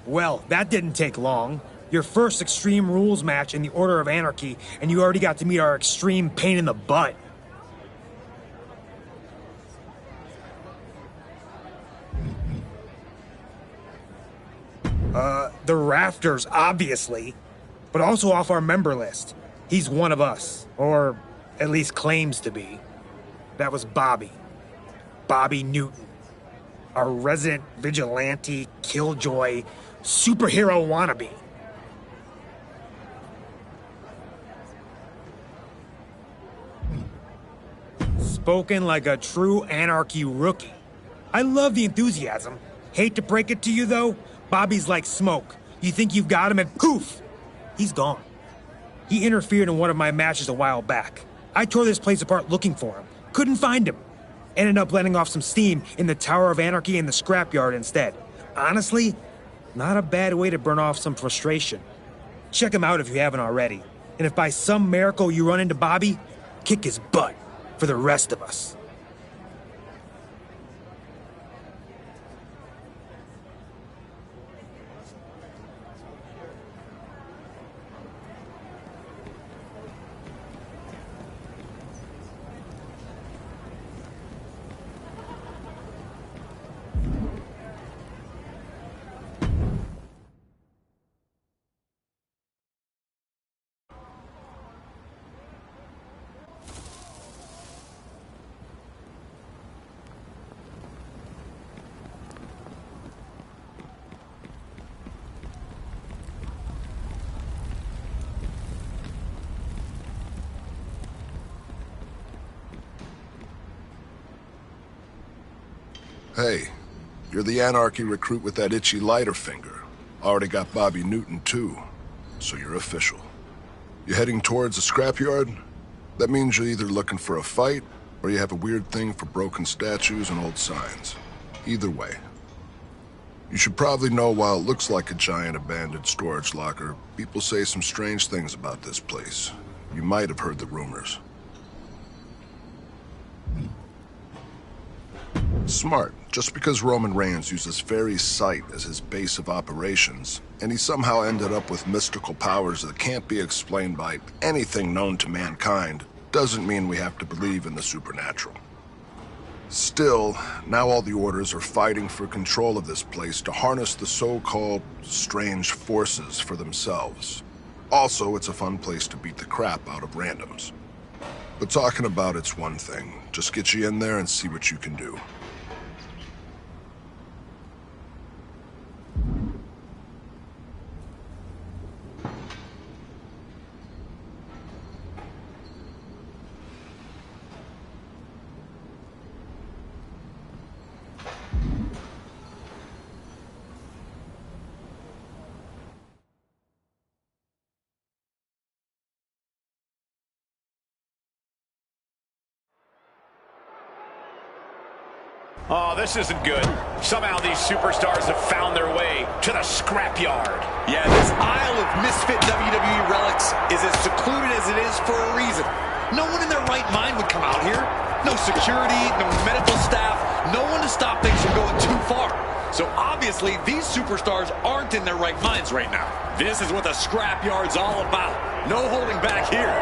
Well, that didn't take long. Your first Extreme Rules match in the Order of Anarchy, and you already got to meet our extreme pain in the butt. The Rafters, obviously, but also off our member list. He's one of us, or at least claims to be. That was Bobby. Bobby Newton. Our resident vigilante, killjoy, superhero wannabe. Spoken like a true Anarchy rookie. I love the enthusiasm. Hate to break it to you, though, Bobby's like smoke. You think you've got him and poof, he's gone. He interfered in one of my matches a while back. I tore this place apart looking for him. Couldn't find him. Ended up letting off some steam in the Tower of Anarchy and the scrapyard instead. Honestly, not a bad way to burn off some frustration. Check him out if you haven't already. And if by some miracle you run into Bobby, kick his butt for the rest of us. Hey, you're the Anarchy recruit with that itchy lighter finger. Already got Bobby Newton, too. So you're official. You heading towards the scrapyard? That means you're either looking for a fight, or you have a weird thing for broken statues and old signs. Either way. You should probably know while it looks like a giant abandoned storage locker, people say some strange things about this place. You might have heard the rumors. Smart. Just because Roman Reigns used this very site as his base of operations, and he somehow ended up with mystical powers that can't be explained by anything known to mankind, doesn't mean we have to believe in the supernatural. Still, now all the orders are fighting for control of this place to harness the so-called strange forces for themselves. Also, it's a fun place to beat the crap out of randoms. But talking about it's one thing. Just get you in there and see what you can do. Oh, this isn't good. Somehow these superstars have found their way to the scrapyard. Yeah, this aisle of misfit WWE relics is as secluded as it is for a reason. No one in their right mind would come out here. No security, no medical staff, no one to stop things from going too far. So obviously, these superstars aren't in their right minds right now. This is what the scrapyard's all about. No holding back here.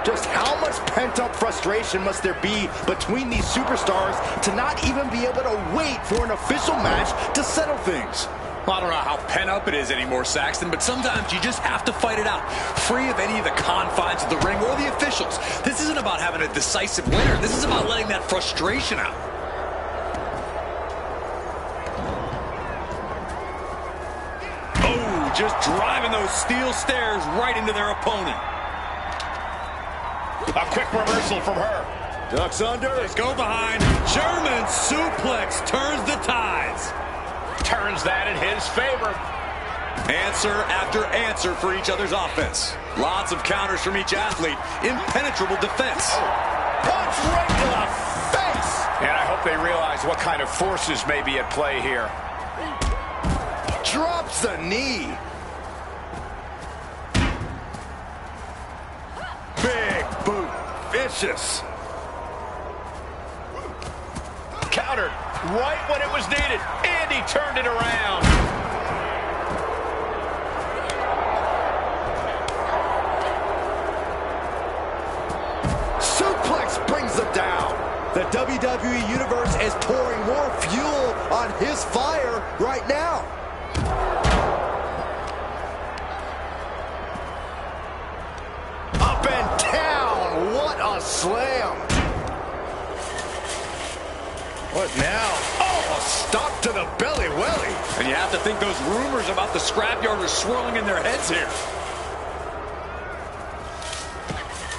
Just how much pent-up frustration must there be between these superstars to not even be able to wait for an official match to settle things? Well, I don't know how pent-up it is anymore, Saxton, but sometimes you just have to fight it out, free of any of the confines of the ring or the officials. This isn't about having a decisive winner. This is about letting that frustration out. Oh, just driving those steel stairs right into their opponent. A quick reversal from her. Ducks under. Let's go behind. German suplex turns the tides. Turns that in his favor. Answer after answer for each other's offense. Lots of counters from each athlete. Impenetrable defense. Punch right to the face. And I hope they realize what kind of forces may be at play here. Drops the knee. Big boot. Vicious. Countered right when it was needed. And he turned it around. Suplex brings them down. The WWE Universe is pouring more fuel on his fire right now. Up and down. What a slam. What now? Oh, a stop to the belly welly. And you have to think those rumors about the scrapyard are swirling in their heads here.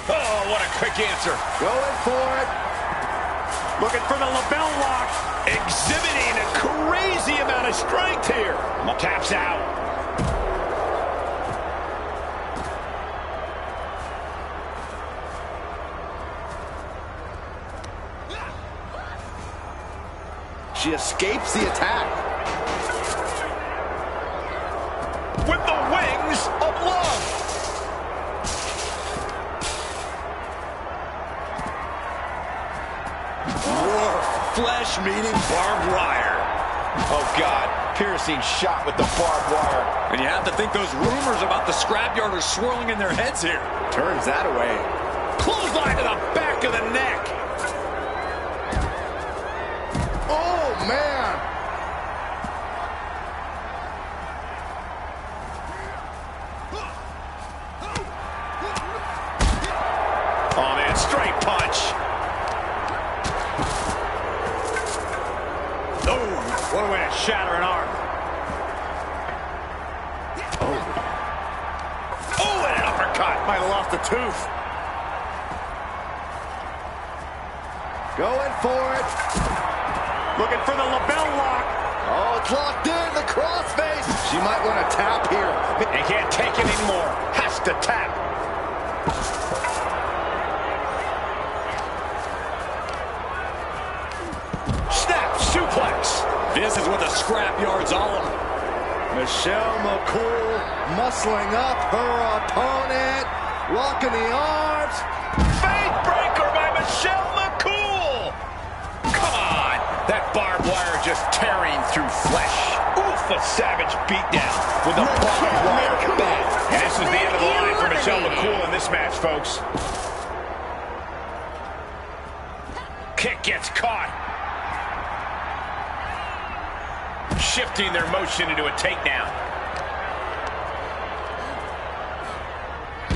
Oh, what a quick answer. Going for it. Looking for the lapel lock. Exhibiting a crazy amount of strength here. Taps out. She escapes the attack. With the wings of love. Roar, flesh meeting barbed wire. Oh, God. Piercing shot with the barbed wire. And you have to think those rumors about the scrapyard are swirling in their heads here. Turns that away. Clothesline to the back of the neck. Oh, man. Oh, man, straight punch. Oh, what a way to shatter an arm. Oh, and an uppercut. Might have lost a tooth. Going for it. Looking for the lapel lock. Oh, it's locked in. The crossface. She might want to tap here. And can't take it anymore. Has to tap. Snap, suplex. This is what the scrapyard's all about. Michelle McCool muscling up her opponent. Locking the arms. Faith breaker by Michelle McCool. Come on. That barbed wire just tearing through flesh. Oof, a savage beatdown with a barbed wire bat. And this is the end of the line for Michelle McCool in this match, folks. Kick gets caught. Shifting their motion into a takedown.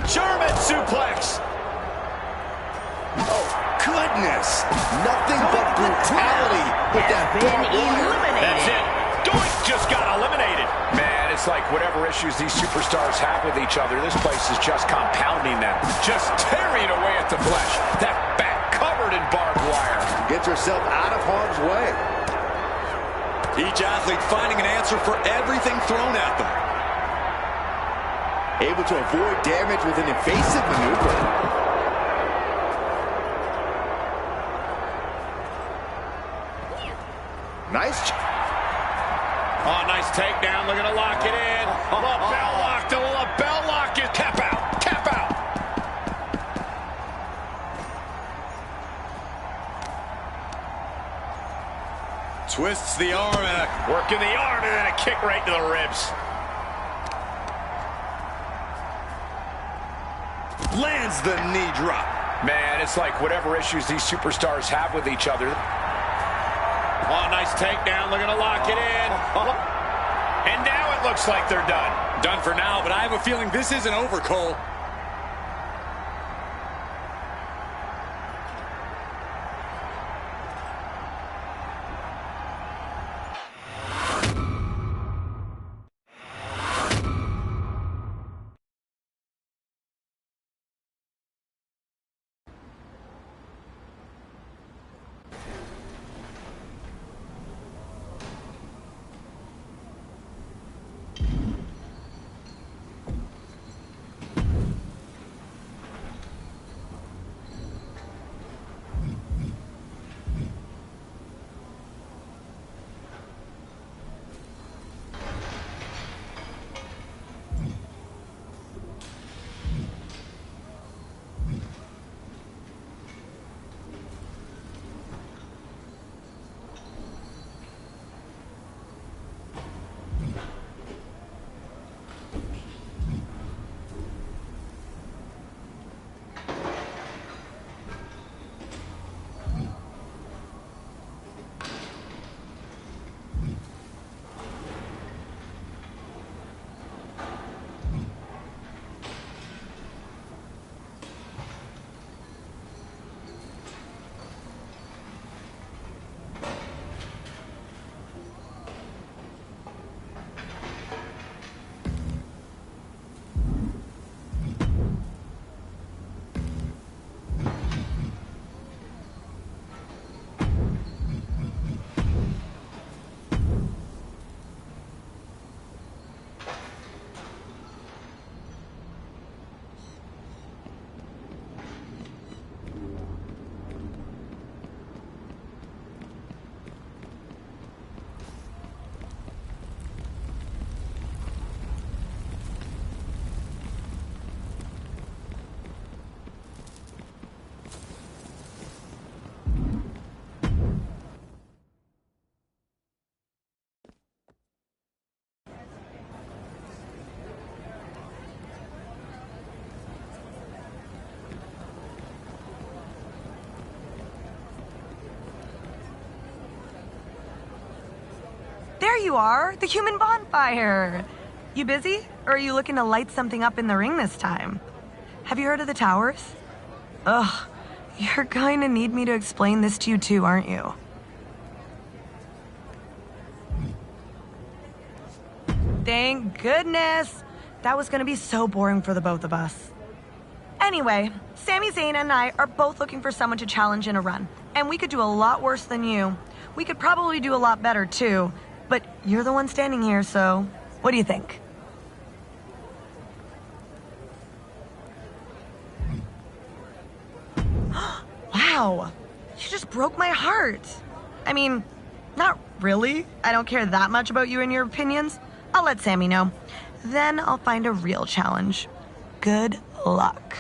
German suplex. Oh, goodness. Nothing but brutality with that barbed wire. That's it. Doink just got eliminated. Man, it's like whatever issues these superstars have with each other, this place is just compounding them. Just tearing away at the flesh. That back covered in barbed wire. Gets herself out of harm's way. Each athlete finding an answer for everything thrown at them. Able to avoid damage with an evasive maneuver. Nice. Oh, nice takedown. Looking to lock it in. Lapel lock. The lapel lock is tap out. Tap out. Twists the arm and working the arm and then a kick right to the ribs. lands the knee drop. Man, it's like whatever issues these superstars have with each other. Oh, nice takedown, looking to lock it in. And now it looks like they're done. Done for now, but I have a feeling this isn't over, Cole. there you are, the human bonfire. You busy? Or are you looking to light something up in the ring this time? Have you heard of the towers? Ugh, you're going to need me to explain this to you too, aren't you? Thank goodness. That was going to be so boring for the both of us. Anyway, Sami Zayn and I are both looking for someone to challenge in a run. And we could do a lot worse than you. We could probably do a lot better too. But you're the one standing here, so what do you think? Wow, you just broke my heart. I mean, not really. I don't care that much about you and your opinions. I'll let Sami know. Then I'll find a real challenge. Good luck.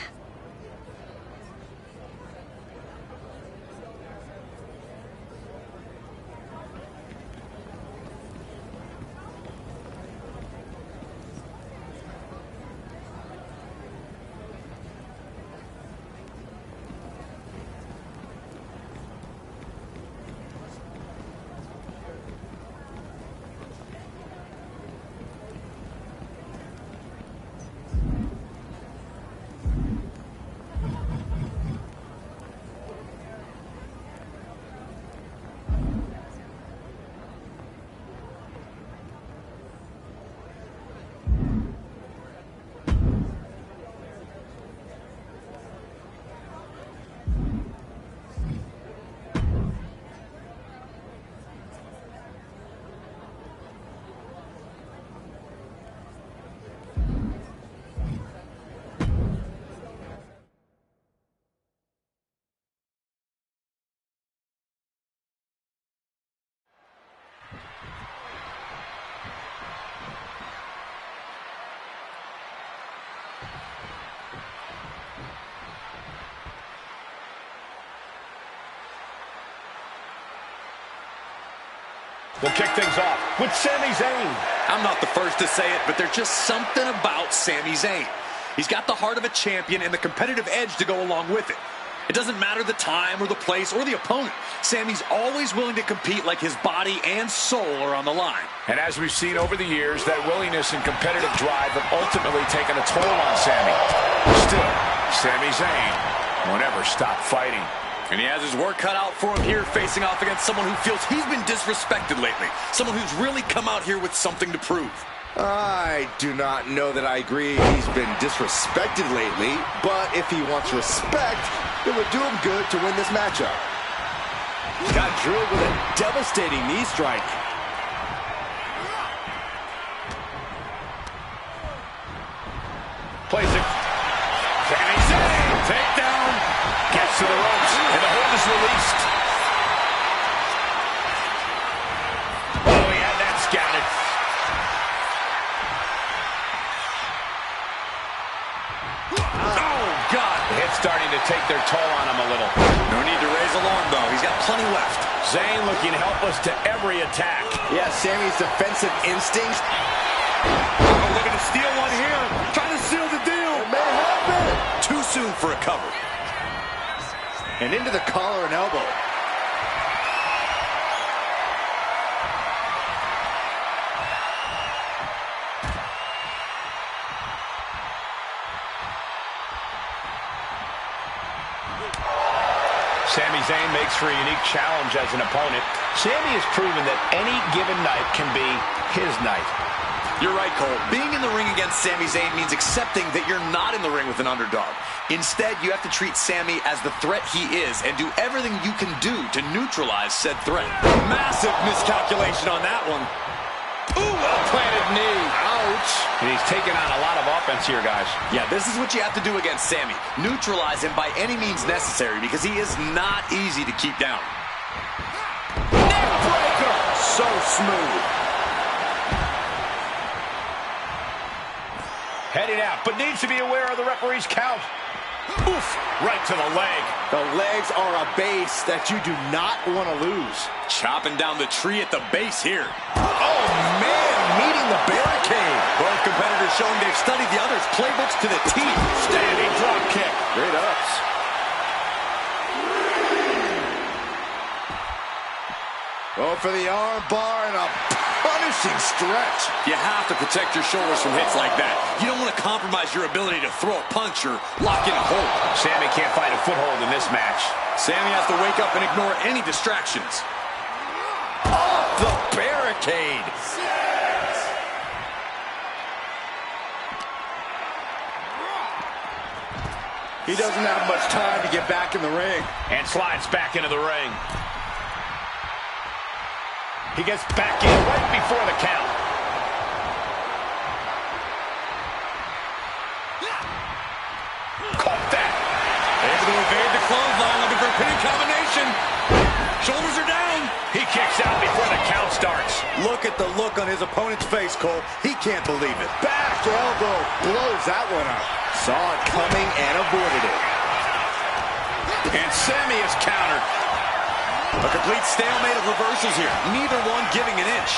We'll kick things off with Sami Zayn. I'm not the first to say it, but there's just something about Sami Zayn. He's got the heart of a champion and the competitive edge to go along with it. It doesn't matter the time or the place or the opponent. Sami's always willing to compete like his body and soul are on the line. And as we've seen over the years, that willingness and competitive drive have ultimately taken a toll on Sami. Still, Sami Zayn won't ever stop fighting. And he has his work cut out for him here, facing off against someone who feels he's been disrespected lately. Someone who's really come out here with something to prove. I do not know that I agree he's been disrespected lately, but if he wants respect, it would do him good to win this matchup. Got drilled with a devastating knee strike. Plays it. Sami Zayn, takedown. Gets to the ropes, and the hold is released. Oh, he had that scouted. Oh, God. The hit's starting to take their toll on him a little. No need to raise alarm, though. He's got plenty left. Zayn looking helpless to every attack. Yeah, Sami's defensive instincts. Oh, looking to steal one here. Trying to seal the deal. It may happen. Too soon for a cover. And into the collar and elbow. Sami Zayn makes for a unique challenge as an opponent. Sami has proven that any given night can be his night. You're right, Cole. Being in the ring against Sami Zayn means accepting that you're not in the ring with an underdog. Instead, you have to treat Sami as the threat he is and do everything you can do to neutralize said threat. Massive miscalculation on that one. Ooh, well-planted knee. Ouch. And he's taking on a lot of offense here, guys. Yeah, this is what you have to do against Sami. Neutralize him by any means necessary because he is not easy to keep down. Neck breaker. So smooth. Heading out, but needs to be aware of the referee's count. Oof, right to the leg. The legs are a base that you do not want to lose. Chopping down the tree at the base here. Oh, man, meeting the barricade. Both competitors showing they've studied the other's playbooks to the teeth. Standing drop kick. Great ups. Go for the arm bar and a punishing stretch. You have to protect your shoulders from hits like that. You don't want to compromise your ability to throw a punch or lock in a hold. Sami can't find a foothold in this match. Sami has to wake up and ignore any distractions. Off the barricade. He doesn't have much time to get back in the ring. And slides back into the ring. He gets back in right before the count. Caught that. Able to evade the clothesline, looking for a pinning combination. Shoulders are down. He kicks out before the count starts. Look at the look on his opponent's face, Cole. He can't believe it. Back elbow blows that one up. Saw it coming and avoided it. And Sami is countered. A complete stalemate of reversals here. Neither one giving an inch.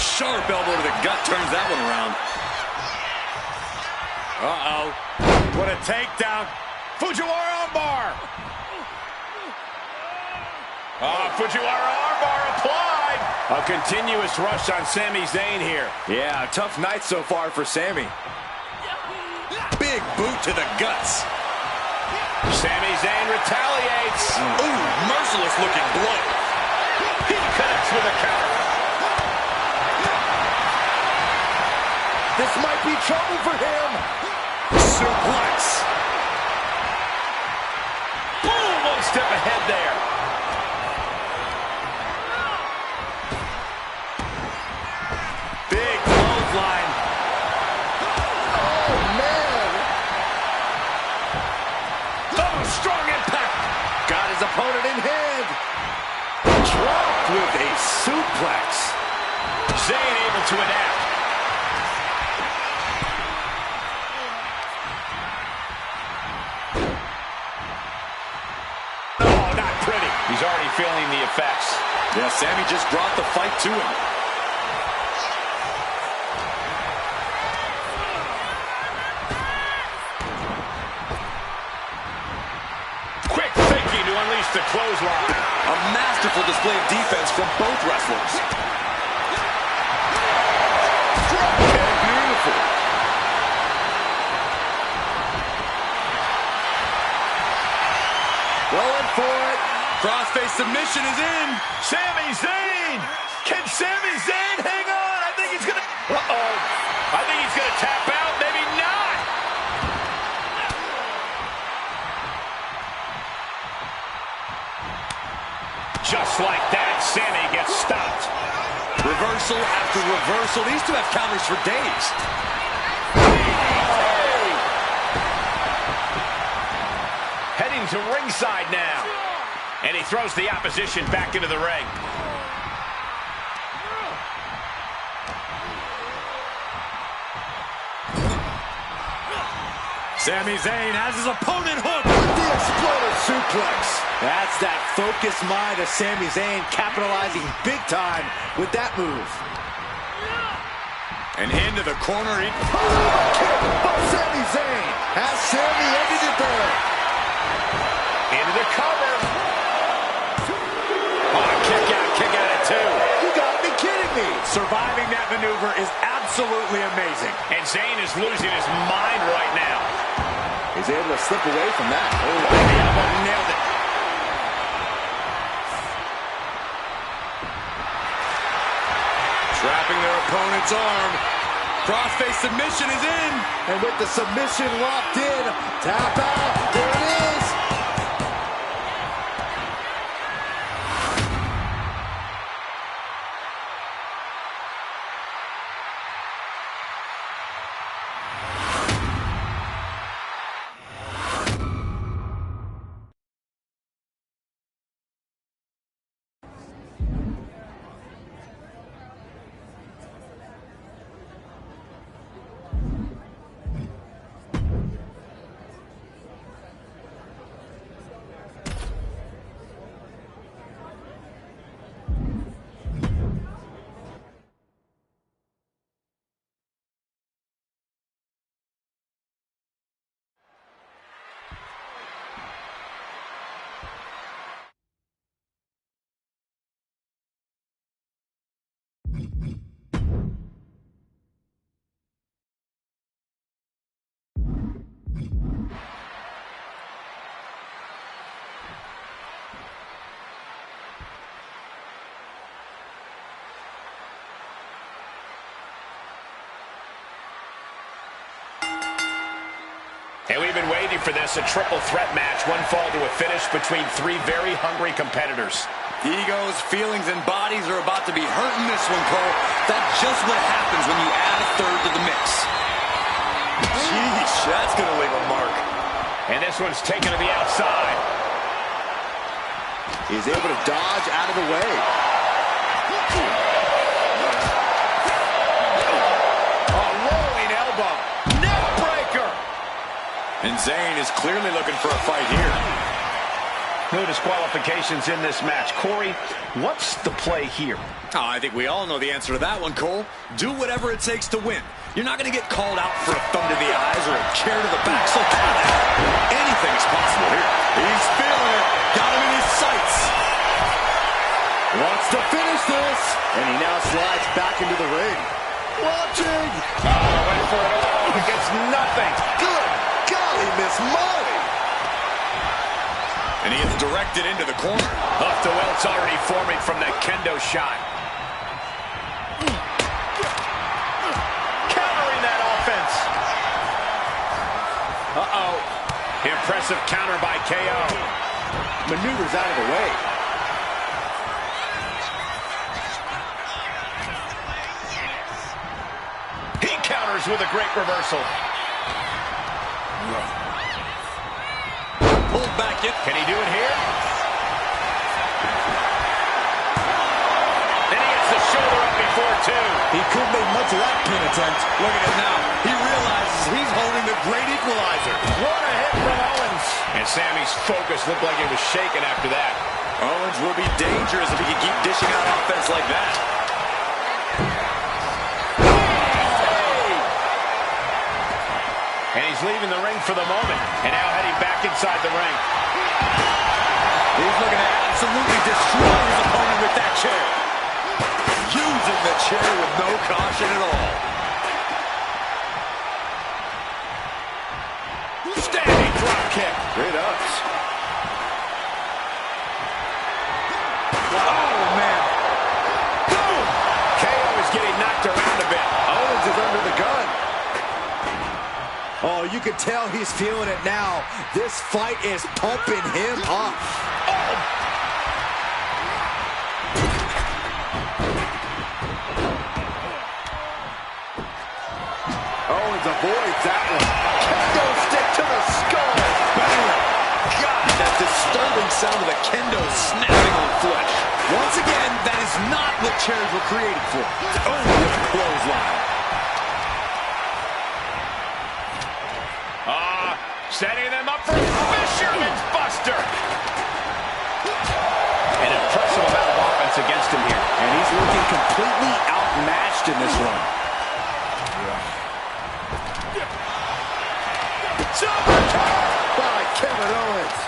Sharp elbow to the gut turns that one around. Uh-oh. What a takedown. Fujiwara armbar. Fujiwara armbar applied. A continuous rush on Sami Zayn here. Yeah, tough night so far for Sami. Big boot to the guts. Sami Zayn retaliates. Ooh, merciless looking blow. He connects with a counter. This might be trouble for him. Suplex. Boom, one step ahead there. Big clothesline. Oh, man. Oh, strong impact. Got his opponent in hand. Dropped with a suplex. Zayn able to adapt. Oh, not pretty. He's already feeling the effects. Yeah, Sami just brought the fight to him. Quick thinking to unleash the clothesline. A masterful display of defense from both wrestlers. Beautiful. Going for it. Crossface submission is in. Sami Zayn! Can Sami Zayn hang on? I think he's gonna... Uh-oh. I think he's gonna tap out. Maybe not. Just like that, Sami gets stopped. Reversal after reversal. These two have counters for days. Heading to ringside now. And he throws the opposition back into the ring. Sami Zayn has his opponent hooked. The exploder suplex. That's that focused mind of Sami Zayn capitalizing big time with that move. And into the corner. Kick by Sami Zayn. Has Sami ended it there. Into the cover. Oh, kick out at two. You gotta be kidding me. Surviving that maneuver is absolutely amazing. And Zayn is losing his mind right now. He's able to slip away from that. Oh, the elbow nailed it. Trapping their opponent's arm. Crossface submission is in. And with the submission locked in, tap out. There it is. And we've been waiting for this, a triple threat match, one fall to a finish between three very hungry competitors. Egos, feelings, and bodies are about to be hurt in this one, Cole. That's just what happens when you add a third to the mix. Sheesh, that's going to leave a mark. And this one's taken to the outside. He's able to dodge out of the way. A rolling elbow. Neck breaker. And Zayn is clearly looking for a fight here. No disqualifications in this match. Corey, what's the play here? Oh, I think we all know the answer to that one, Cole. Do whatever it takes to win. You're not going to get called out for a thumb to the eyes or a chair to the back, so anything is possible here. He's feeling it. Got him in his sights. Wants to finish this. And he now slides back into the ring. Watching. Went for it all. He gets nothing. Good golly, Miss Molly. And he is directed into the corner. Up to welts already forming from that kendo shot. Countering that offense. Uh-oh. Impressive counter by KO. Maneuvers out of the way. He counters with a great reversal. Pulled back in. Can he do it here? And he gets the shoulder up before two. He couldn't make much of that pin attempt. Look at it now. He realizes he's holding the great equalizer. What a hit from Owens. And Sammy's focus looked like it was shaken after that. Owens will be dangerous if he can keep dishing out offense like that. And he's leaving the ring for the moment. And now heading back inside the ring. He's looking to absolutely destroy his opponent with that chair. Using the chair with no caution at all. Standing drop kick. Great ups. Oh, man. Boom! KO is getting knocked around a bit. Owens is under the gun. Oh, you can tell he's feeling it now. This fight is pumping him up. Oh! Owens avoids that one. Kendo stick to the skull. Bam! God, that disturbing sound of the kendo snapping on flesh. Once again, that is not what chairs were created for. Oh, what a clothesline. Setting them up for Fisherman's Buster. An impressive amount of offense against him here. And he's looking completely outmatched in this one. Super kick by Kevin Owens.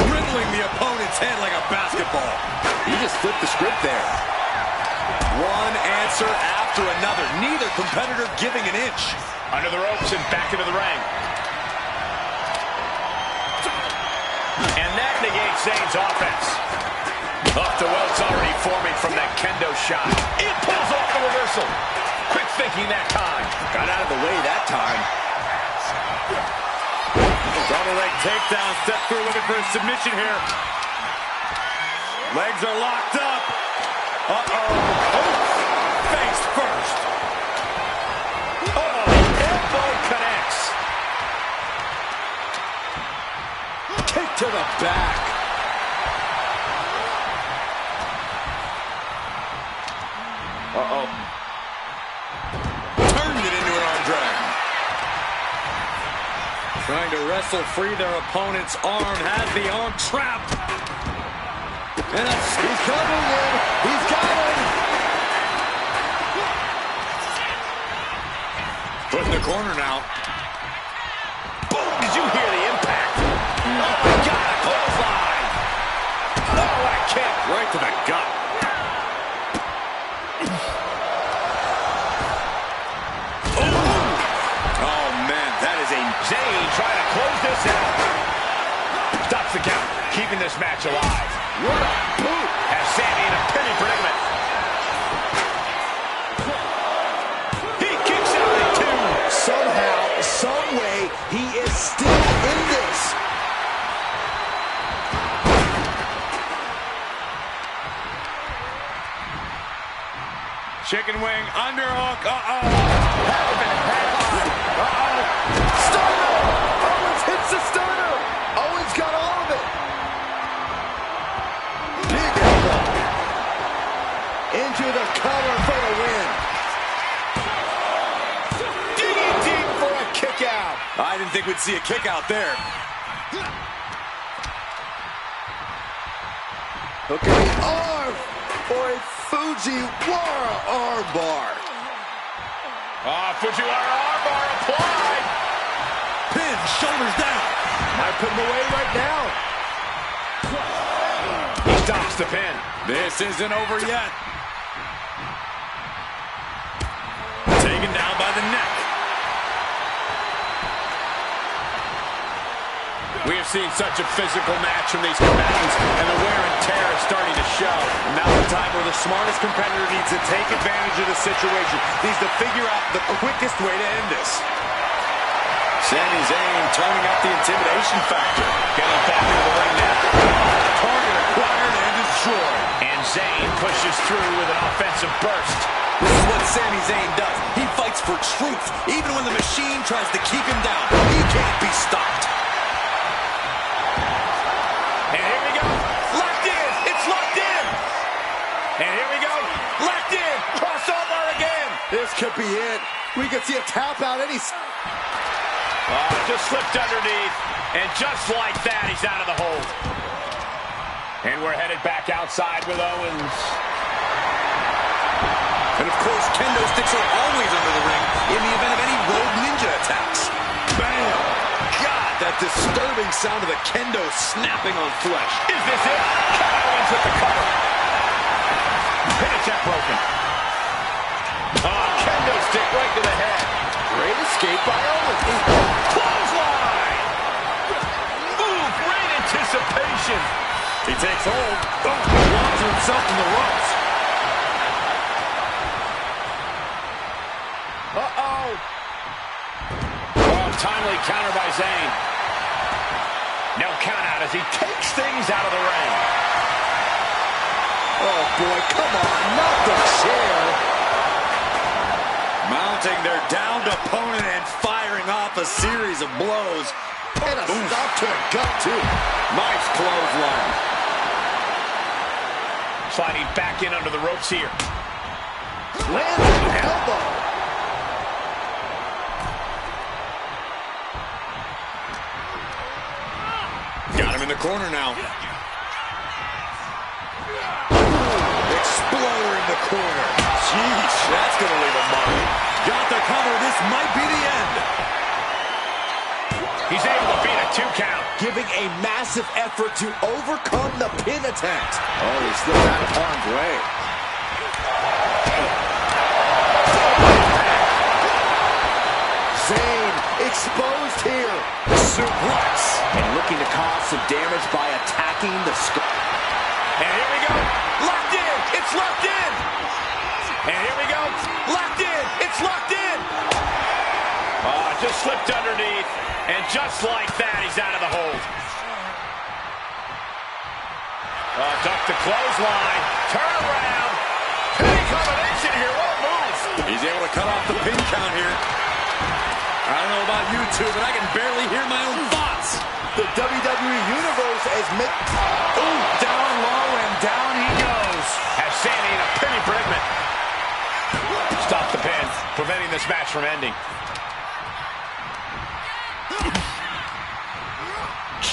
Dribbling the opponent's head like a basketball. He just flipped the script there. One answer after another. Neither competitor giving an inch. Under the ropes and back into the ring. And that negates Zayn's offense. Up to welts already forming from that kendo shot. It pulls off the reversal. Quick thinking that time. Got out of the way that time. Double leg takedown. Step through looking for a submission here. Legs are locked up. Uh-oh. Oops. Face first. Elbow connects. Kick to the back. Uh-oh. Turned it into an arm drag. Trying to wrestle free their opponent's arm. Has the arm trapped. And he's covering him. He's got him. Put in the corner now. Boom! Did you hear the impact? Oh, my God, a clothesline. Oh, what a kick. Right to the gut. Oh, man, that is a... Zayn trying to close this out. Stops the count, keeping this match alive. What a boot. Has Sammy in a penny predicament. He kicks out at two. Somehow Chicken wing, underhook. Uh-oh. Stunner! Owens hits the stunner! Owens got all of it! Big elbow. Into the cover for the win. DDT for a kick out. I didn't think we'd see a kick out there. Hooking the arm for a Fujiwara armbar. Fujiwara armbar applied. Pin, shoulders down. Might put him away right now. He stops the pin. This isn't over yet. Taken down by the neck. We have seen such a physical match from these combatants, and the wear and tear is starting to show. Now's the time where the smartest competitor needs to take advantage of the situation. Needs to figure out the quickest way to end this. Sami Zayn turning up the intimidation factor. Getting back into the ring now. Target acquired and destroyed. And Zayn pushes through with an offensive burst. This is what Sami Zayn does. He fights for truth. Even when the machine tries to keep him down, he can't be stopped. And here we go. Locked in. It's locked in. And here we go. Locked in. Crossover again. This could be it. We could see a tap out any... Just slipped underneath. And just like that, he's out of the hold. And we're headed back outside with Owens. And of course, kendo sticks are always under the ring in the event of any rogue ninja attacks. Bam! God, that disturbing sound of the kendo snapping on flesh. Is this it? Kevin Owens with the cover. Pin attempt broken. Kendo stick right to the head. Great escape by Owens. Clothesline! Ooh, great anticipation. He takes hold. Launches himself in the ropes. Uh-oh. Timely counter by Zayn. No count out as he takes things out of the ring. Oh, boy, come on, not the chair. Mounting their downed opponent and firing off a series of blows. And a stop to the gut, too. Nice clothesline. Sliding back in under the ropes here. Lands an elbow. Got him in the corner now. Exploder in the corner. Jeez, that's going to leave a mark. Got the cover. This might be the end. He's able to beat a 2 count. Giving a massive effort to overcome the pin attempt. Oh, he slipped out of harm's way. Zayn exposed here. Suplex. And looking to cause some damage by attacking the skull. And here we go. Locked in. It's locked in. And here we go. Locked in. It's locked in. Just slipped underneath. And just like that, he's out of the hold. Duck the clothesline. Turn around. Pinning combination here. What a move. He's able to cut off the pin count here. I don't know about you two, but I can barely hear my own thoughts. The WWE Universe has made... Ooh, down low and down he goes. Has Sami in a penny predicament. Stop the pin, preventing this match from ending.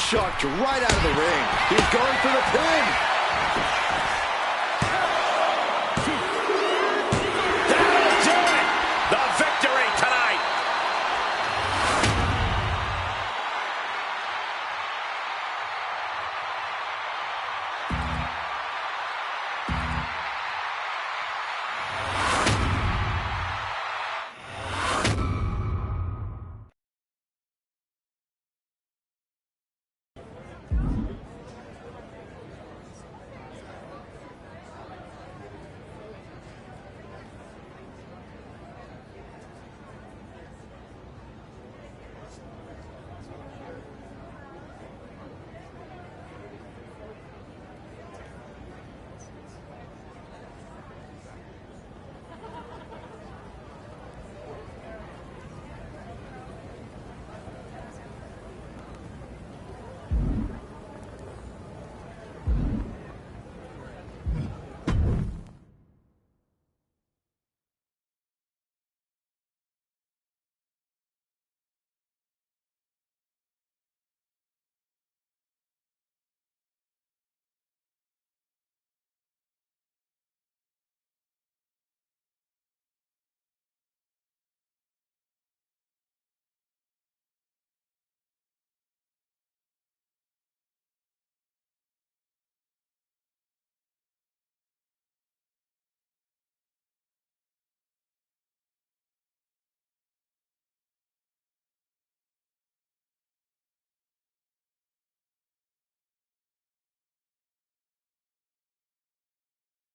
Chucked right out of the ring. He's going for the pin.